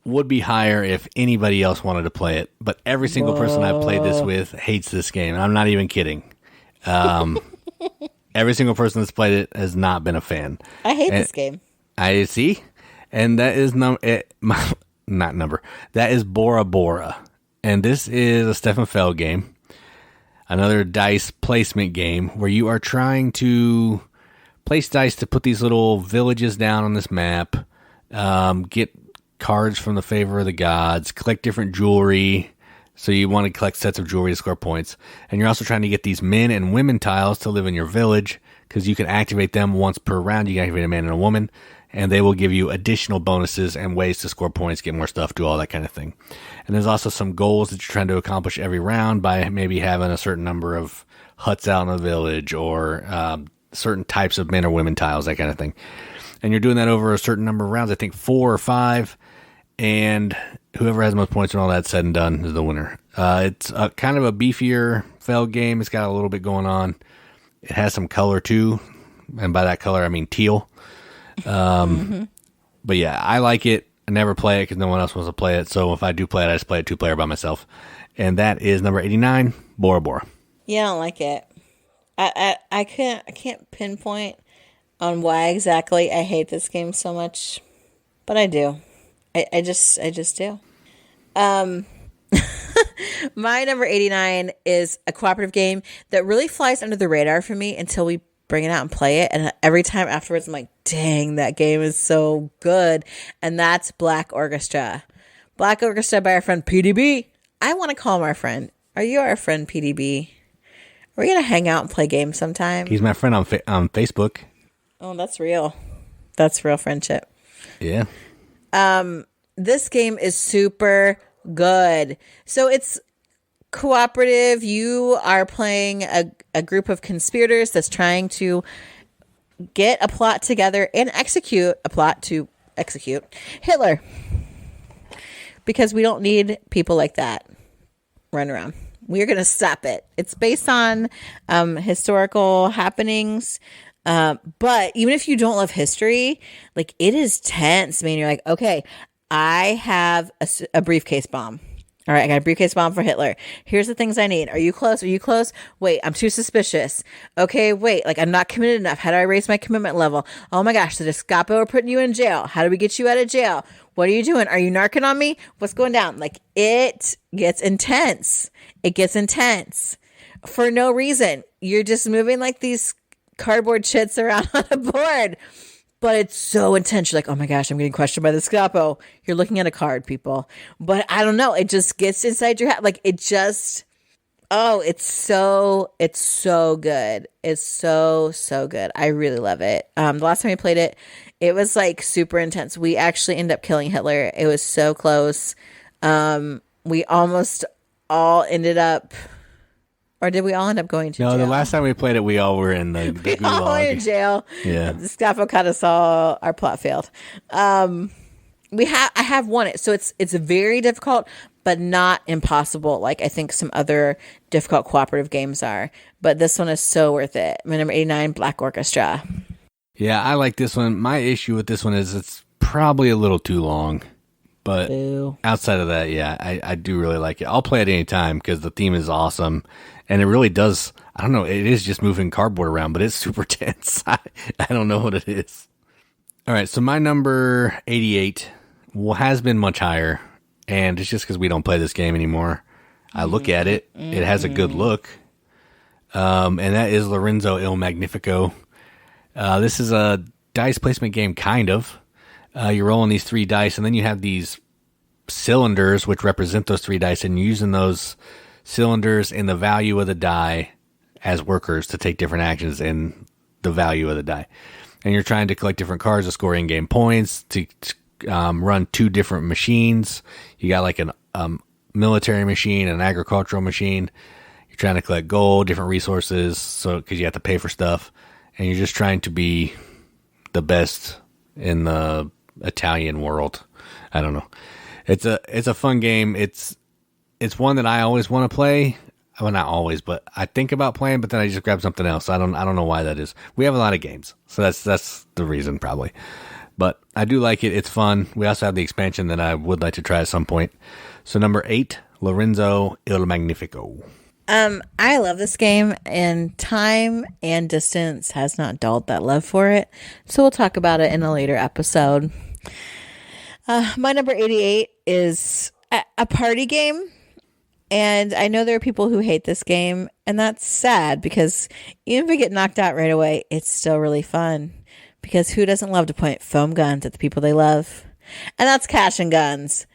would be higher if anybody else wanted to play it, but every single person I've played this with hates this game. I'm not even kidding. Every single person that's played it has not been a fan. I hate this game. I see. And that is that is Bora. And this is a Stefan Feld game. Another dice placement game where you are trying to place dice to put these little villages down on this map, get cards from the favor of the gods, collect different jewelry. So you want to collect sets of jewelry to score points. And you're also trying to get these men and women tiles to live in your village because you can activate them once per round. You can activate a man and a woman, and they will give you additional bonuses and ways to score points, get more stuff, do all that kind of thing. And there's also some goals that you're trying to accomplish every round by maybe having a certain number of huts out in the village or certain types of men or women tiles, that kind of thing. And you're doing that over a certain number of rounds, I think 4 or 5. And whoever has most points when all that's said and done is the winner. It's a kind of a beefier Feld game. It's got a little bit going on. It has some color too, and by that color I mean teal. But yeah, I like it. I never play it because no one else wants to play it. So if I do play it, I just play it 2-player by myself. And that is number 89, Bora Bora. Yeah, I don't like it. I can't pinpoint on why exactly I hate this game so much, but I do. I just do. My number 89 is a cooperative game that really flies under the radar for me until we bring it out and play it. And every time afterwards, I'm like, dang, that game is so good. And that's Black Orchestra. Black Orchestra by our friend PDB. I want to call him our friend. Are you our friend, PDB? Are we going to hang out and play games sometime? He's my friend on Facebook. Oh, that's real. That's real friendship. Yeah. This game is super good. So it's cooperative. You are playing a group of conspirators that's trying to get a plot together and execute a plot to execute Hitler. Because we don't need people like that running around. We're going to stop it. It's based on historical happenings. But even if you don't love history, like, it is tense, man. You're like, okay, I have a briefcase bomb. All right, I got a briefcase bomb for Hitler. Here's the things I need. Are you close? Are you close? Wait, I'm too suspicious. Okay, wait, like, I'm not committed enough. How do I raise my commitment level? Oh my gosh, the Gestapo are putting you in jail. How do we get you out of jail? What are you doing? Are you narking on me? What's going down? Like, it gets intense. It gets intense for no reason. You're just moving like these cardboard chits around on a board. But it's so intense. You're like, oh my gosh, I'm getting questioned by the Gestapo. You're looking at a card, people. But I don't know. It just gets inside your head. Like, it just, it's so good. It's so good. I really love it. The last time we played it, it was like super intense. We actually ended up killing Hitler. It was so close. We almost all ended up, or did we all end up going to jail? No, the last time we played it, we all were in the we all were in jail. Yeah. The Gestapo kind of saw our plot failed. I have won it. So it's very difficult, but not impossible. Like, I think some other difficult cooperative games are, but this one is so worth it. My number 89, Black Orchestra. Yeah, I like this one. My issue with this one is it's probably a little too long. But outside of that, yeah, I do really like it. I'll play it anytime because the theme is awesome. And it really does, I don't know, it is just moving cardboard around, but it's super tense. I don't know what it is. All right, so my number 88 has been much higher. And it's just because we don't play this game anymore. I look at it. It has a good look. And that is Lorenzo Il Magnifico. This is a dice placement game, kind of. You're rolling these 3 dice, and then you have these cylinders which represent those 3 dice, and you're using those cylinders and the value of the die as workers to take different actions in the value of the die. And you're trying to collect different cards to score in-game points, to run 2 different machines. You got like a military machine and an agricultural machine. You're trying to collect gold, different resources, so because you have to pay for stuff. And you're just trying to be the best in the Italian world. I don't know. It's a fun game. It's one that I always want to play. Well, not always, but I think about playing, but then I just grab something else. I don't know why that is. We have a lot of games, so that's the reason probably. But I do like it. It's fun. We also have the expansion that I would like to try at some point. So number 8, Lorenzo Il Magnifico. I love this game, and time and distance has not dulled that love for it. So we'll talk about it in a later episode. My number 88 is a party game. And I know there are people who hate this game, and that's sad because even if we get knocked out right away, it's still really fun. Because who doesn't love to point foam guns at the people they love? And that's Cash and Guns.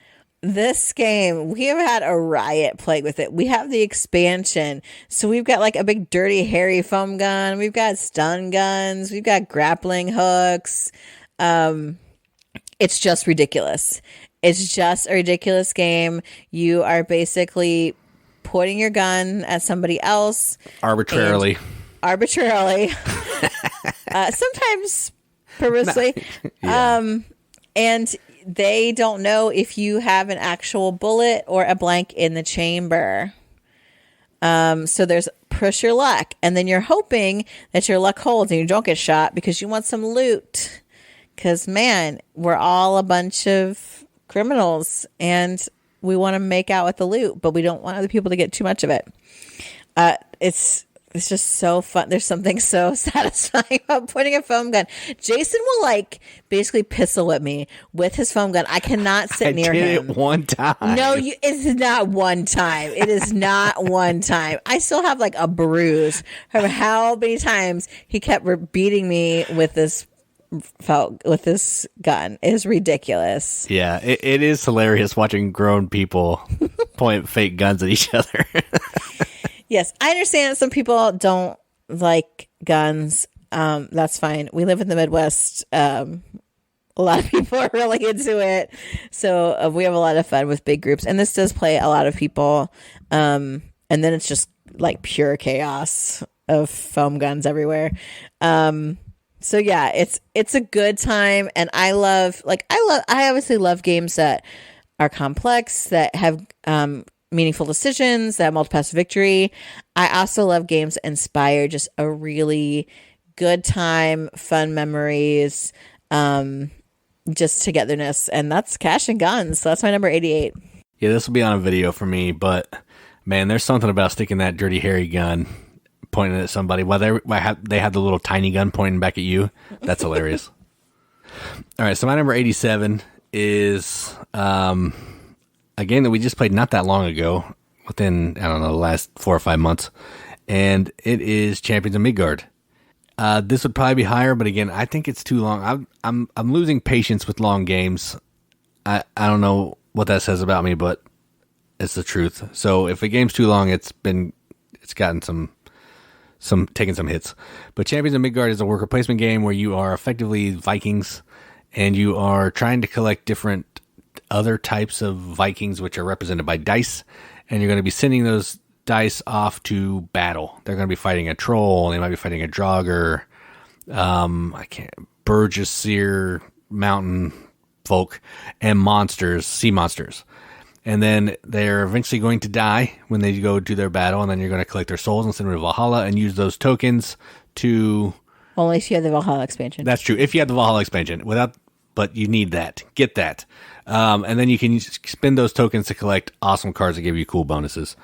This game, we have had a riot playing with it. We have the expansion. So we've got like a big dirty hairy foam gun. We've got stun guns. We've got grappling hooks. It's just ridiculous. It's just a ridiculous game. You are basically pointing your gun at somebody else. Arbitrarily. Sometimes purposely. Yeah. And they don't know if you have an actual bullet or a blank in the chamber. So there's push your luck, and then you're hoping that your luck holds and you don't get shot because you want some loot. Because, man, we're all a bunch of criminals, and we want to make out with the loot, but we don't want other people to get too much of it. It's just so fun. There's something so satisfying about pointing a foam gun. Jason will like basically pistol whip me with his foam gun. I cannot sit near him. I did it one time. No, it's not one time. It is not one time. I still have like a bruise from how many times he kept beating me with this gun. It is ridiculous. Yeah, it is hilarious watching grown people point fake guns at each other. Yes, I understand some people don't like guns. That's fine. We live in the Midwest. A lot of people are really into it. So we have a lot of fun with big groups. And this does play a lot of people. And then it's just like pure chaos of foam guns everywhere. So yeah, it's a good time. And I obviously love games that are complex, that have meaningful decisions, that multi-pass victory. I also love games that inspire just a really good time, fun memories, just togetherness, and that's Cash and Guns. So that's my number 88. Yeah, this will be on a video for me, but man, there's something about sticking that dirty hairy gun pointing at somebody while they have the little tiny gun pointing back at you. That's hilarious. All right, so my number 87 is a game that we just played not that long ago, within, I don't know, the last 4 or 5 months, and it is Champions of Midgard. This would probably be higher, but again, I think it's too long. I'm losing patience with long games. I don't know what that says about me, but it's the truth. So if a game's too long, it's gotten taking some hits. But Champions of Midgard is a worker placement game where you are effectively Vikings, and you are trying to collect different other types of Vikings, which are represented by dice, and you're going to be sending those dice off to battle. They're going to be fighting a troll, they might be fighting a Draugr, Burgessier mountain folk, and monsters, sea monsters. And then they're eventually going to die when they go do their battle, and then you're going to collect their souls and send them to Valhalla and use those tokens to... Only if you have the Valhalla expansion. That's true. If you have the Valhalla expansion. But you need that. Get that. And then you can spend those tokens to collect awesome cards that give you cool bonuses.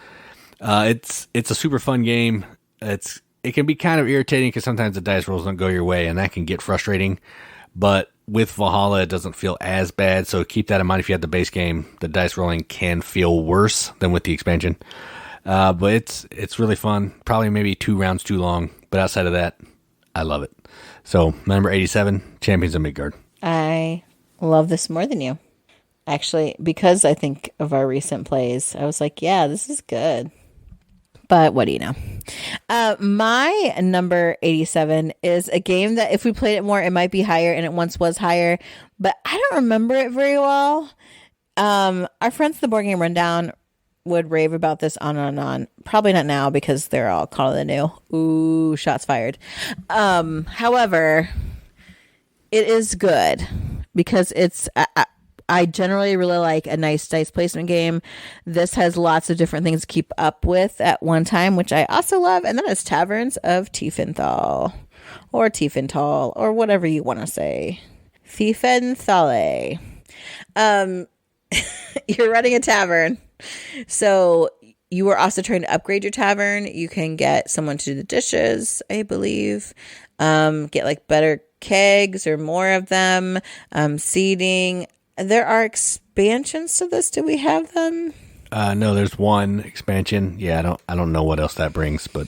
It's a super fun game. It can be kind of irritating because sometimes the dice rolls don't go your way, and that can get frustrating. But with Valhalla, it doesn't feel as bad. So keep that in mind if you have the base game. The dice rolling can feel worse than with the expansion. But it's really fun. Probably maybe 2 rounds too long. But outside of that, I love it. So number 87, Champions of Midgard. I love this more than you. Actually, because I think of our recent plays, I was like, yeah, this is good. But what do you know? My number 87 is a game that if we played it more, it might be higher, and it once was higher, but I don't remember it very well. Our friends at the Board Game Rundown would rave about this on and on. Probably not now because they're all calling it new. Ooh, shots fired. However, it is good because it's... I generally really like a nice dice placement game. This has lots of different things to keep up with at one time, which I also love. And that is Taverns of Tiefenthal or Tiefenthal or whatever you want to say. Tiefenthale. You're running a tavern. So you are also trying to upgrade your tavern. You can get someone to do the dishes, I believe. Get like better kegs or more of them. Seating. There are expansions to this. Do we have them? No, there's one expansion. Yeah, I don't know what else that brings, but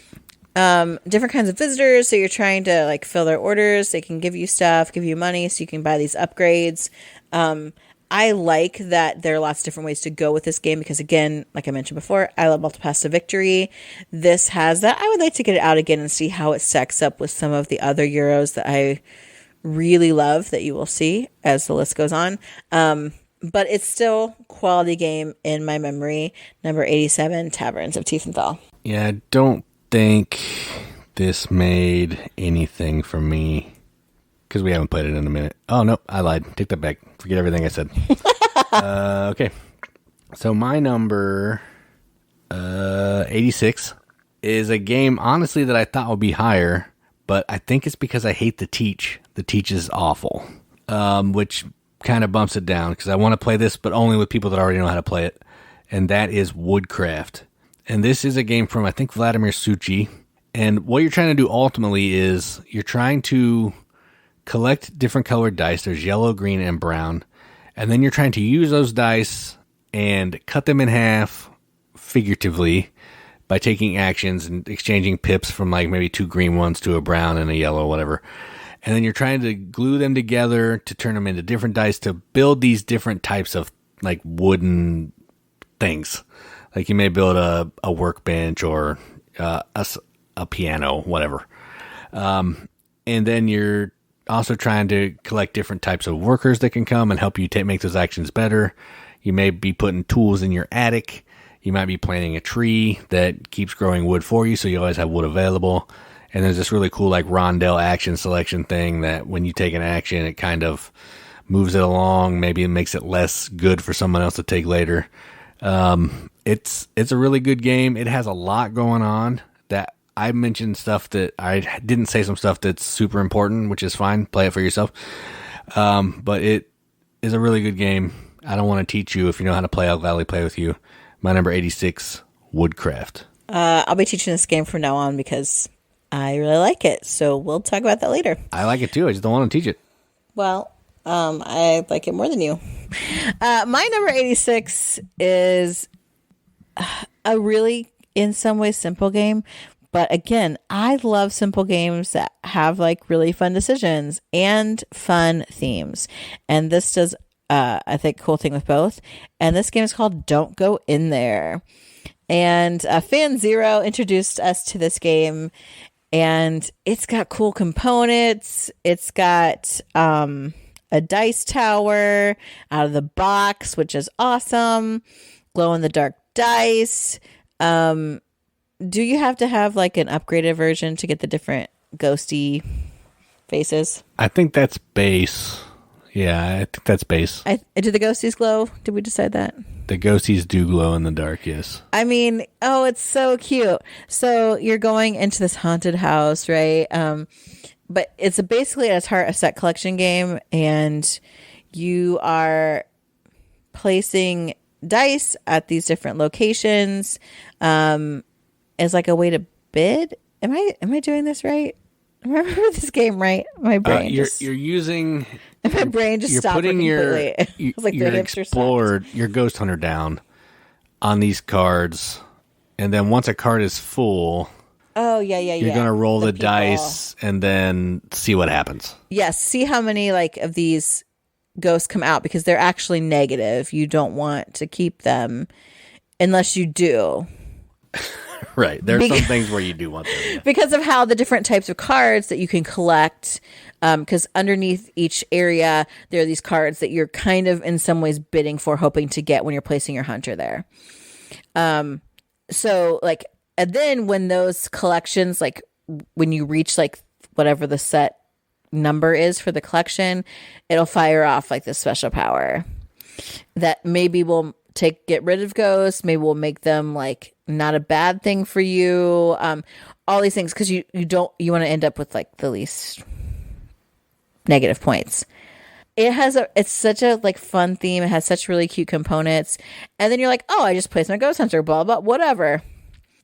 different kinds of visitors. So you're trying to like fill their orders. They can give you stuff, give you money, so you can buy these upgrades. I like that there are lots of different ways to go with this game because, again, like I mentioned before, I love multi-pass to victory. This has that. I would like to get it out again and see how it stacks up with some of the other Euros that I really love that you will see as the list goes on. But it's still quality game in my memory. Number 87, Taverns of Tiefenthal. Yeah, I don't think this made anything for me. because we haven't played it in a minute. Oh, no, I lied. Take that back. Forget everything I said. Okay. So my number 86 is a game, honestly, that I thought would be higher, but I think it's because I hate the teach. The teach is awful, which kind of bumps it down because I want to play this, but only with people that already know how to play it, and that is Woodcraft. And this is a game from, I think, Vladimir Suchi. And what you're trying to do ultimately is you're trying to collect different colored dice. There's yellow, green, and brown. And then you're trying to use those dice and cut them in half figuratively by taking actions and exchanging pips from like maybe 2 green ones to a brown and a yellow, whatever. And then you're trying to glue them together to turn them into different dice to build these different types of like wooden things. Like you may build a workbench or a piano, whatever. And then you're also trying to collect different types of workers that can come and help you make those actions better. You may be putting tools in your attic. You might be planting a tree that keeps growing wood for you, so you always have wood available. And there's this really cool like rondel action selection thing that when you take an action, it kind of moves it along. Maybe it makes it less good for someone else to take later. It's a really good game. It has a lot going on. That I mentioned stuff that I didn't say, some stuff that's super important, which is fine. Play it for yourself. But it is a really good game. I don't want to teach you. If you know how to play, I'll gladly play with you. My number 86, Woodcraft. I'll be teaching this game from now on because I really like it. So we'll talk about that later. I like it too. I just don't want to teach it. Well, I like it more than you. My number 86 is a really, in some ways, simple game. But again, I love simple games that have like really fun decisions and fun themes. And this does, I think, cool thing with both. And this game is called Don't Go In There. And Fan Zero introduced us to this game. And it's got cool components. It's got a dice tower out of the box, which is awesome. Glow in the dark dice. Do you have to have like an upgraded version to get the different ghosty faces? I think that's base. Yeah, I think that's base. Do the ghosties glow? Did we decide that? The ghosties do glow in the dark, yes. I mean, oh, it's so cute. So you're going into this haunted house, right? But it's basically at its heart a set collection game, and you are placing dice at these different locations as like a way to bid. Am I doing this right? I remember this game right? My brain you're using my brain just stopped putting completely. It was like your the hipster explored your ghost hunter down on these cards, and then once a card is full, you're gonna roll the dice and then see what happens. Yes, see how many like of these ghosts come out, because they're actually negative. You don't want to keep them unless you do. Right. There's some things where you do want them. Yeah. Because of how the different types of cards that you can collect, because underneath each area, there are these cards that you're kind of in some ways bidding for, hoping to get when you're placing your hunter there. So like, and then when those collections, like when you reach like whatever the set number is for the collection, it'll fire off like this special power that maybe will get rid of ghosts, maybe we'll make them like not a bad thing for you, all these things, because you want to end up with like the least negative points. It's such a like fun theme. It has such really cute components, and then you're like, oh, I just placed my ghost hunter, blah blah, whatever.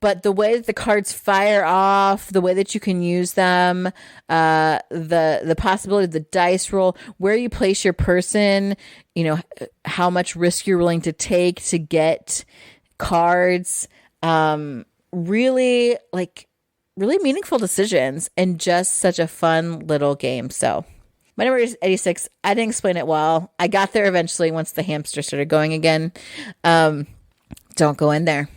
But the way that the cards fire off, the way that you can use them, the possibility of the dice roll, where you place your person, you know, how much risk you're willing to take to get cards, really meaningful decisions, and just such a fun little game. So my number is 86. I didn't explain it well. I got there eventually once the hamster started going again. Don't go in there.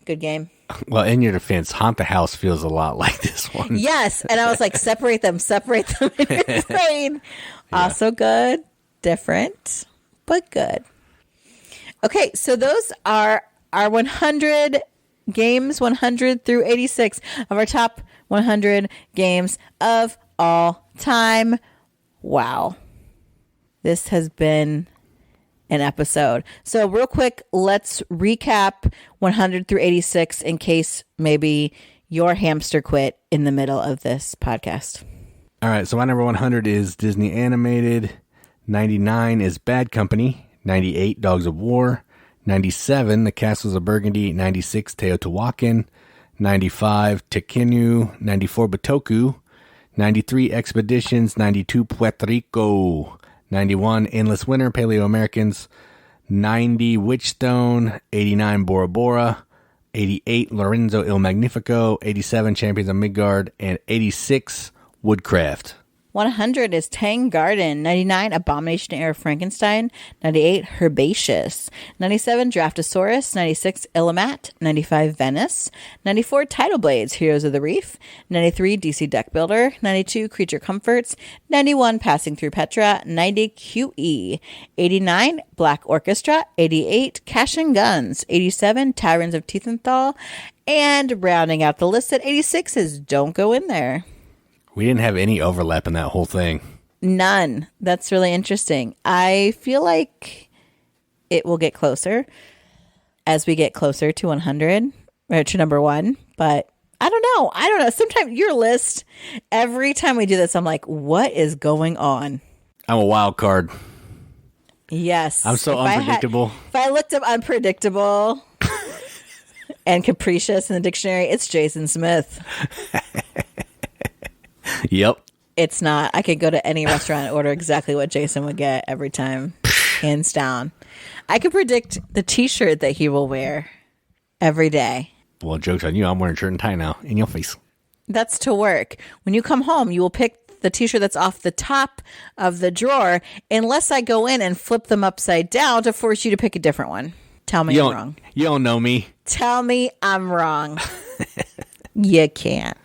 Good game. Well, in your defense, Haunt the House feels a lot like this one. Yes, and I was like, separate them in your brain. Yeah. Also good, different, but good. Okay, so those are our 100 games, 100 through 86 of our top 100 games of all time. Wow. This has been an episode. So real quick, let's recap 100 through 86 in case maybe your hamster quit in the middle of this podcast. All right, so my number 100 is Disney Animated. 99 is Bad Company. 98, Dogs of War. 97, The Castles of Burgundy. 96, Teotihuacan. 95, Tekhenu. 94, Bitoku. 93, Expeditions. 92, Puerto Rico. 91, Endless Winter, Paleoamericans. 90, Witchstone. 89, Bora Bora. 88, Lorenzo Il Magnifico. 87, Champions of Midgard. And 86, Woodcraft. 100 is Tang Garden. 99, Abomination, Heir, Frankenstein. 98, Herbaceous. 97, Draftosaurus. 96, Illimat. 95, Venice. 94, Tidal Blades, Heroes of the Reef. 93, DC Deck Builder. 92, Creature Comforts. 91, Passing Through Petra. 90, QE. 89, Black Orchestra. 88, Cash and Guns. 87, Taverns of Tiefenthal. And rounding out the list at 86 is Don't Go In There. We didn't have any overlap in that whole thing. None. That's really interesting. I feel like it will get closer as we get closer to 100 or to number 1. But I don't know. Sometimes your list, every time we do this, I'm like, what is going on? I'm a wild card. Yes. I'm so unpredictable. If I looked up unpredictable and capricious in the dictionary, it's Jason Smith. Yep. It's not. I could go to any restaurant and order exactly what Jason would get every time. Hands down. I could predict the t-shirt that he will wear every day. Well, joke's on you. I'm wearing shirt and tie now. In your face. That's to work. When you come home, you will pick the t-shirt that's off the top of the drawer unless I go in and flip them upside down to force you to pick a different one. Tell me I'm wrong. You don't know me. Tell me I'm wrong. You can't.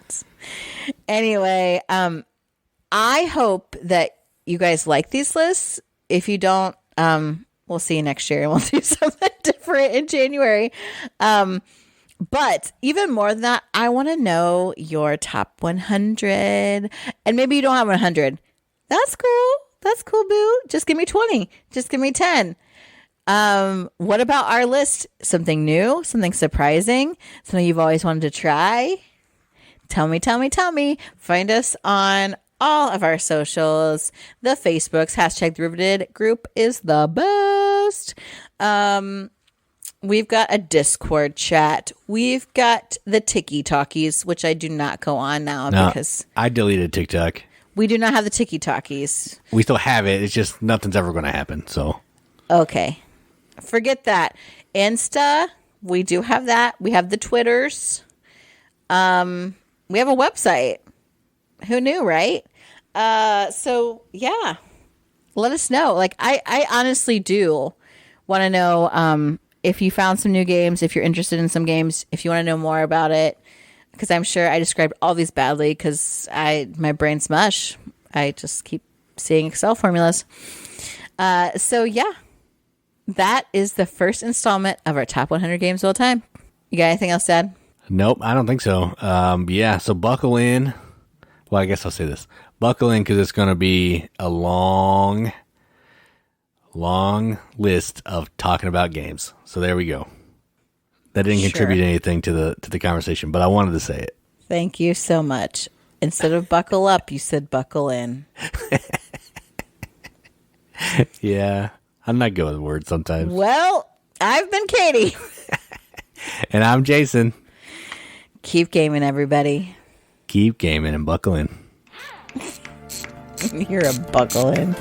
Anyway, I hope that you guys like these lists. If you don't, we'll see you next year and we'll do something different in January. But even more than that, I want to know your top 100. And maybe you don't have 100. That's cool. That's cool, boo. Just give me 20. Just give me 10. What about our list? Something new? Something surprising? Something you've always wanted to try? Tell me. Find us on all of our socials. The Facebooks, #TheRiveted group is the best. We've got a Discord chat. We've got the Tiki Talkies, which I do not go on now because I deleted TikTok. We do not have the Tiki Talkies. We still have it. It's just nothing's ever going to happen. So okay, forget that. Insta, we do have that. We have the Twitters. We have a website. Who knew, right? So yeah, let us know. Like I honestly do want to know if you found some new games, if you're interested in some games, if you want to know more about it, because I'm sure I described all these badly because my brain's mush. I just keep seeing Excel formulas. So yeah, that is the first installment of our top 100 games of all time. You got anything else to add? Nope, I don't think so. Yeah, so buckle in. Well, I guess I'll say this. Buckle in because it's going to be a long list of talking about games. So there we go. That didn't contribute anything to the conversation, but I wanted to say it. Thank you so much. Instead of buckle up, you said buckle in. Yeah, I'm not good with words sometimes. Well, I've been Katie. And I'm Jason. Keep gaming, everybody. Keep gaming and buckle in. You're a buckle in.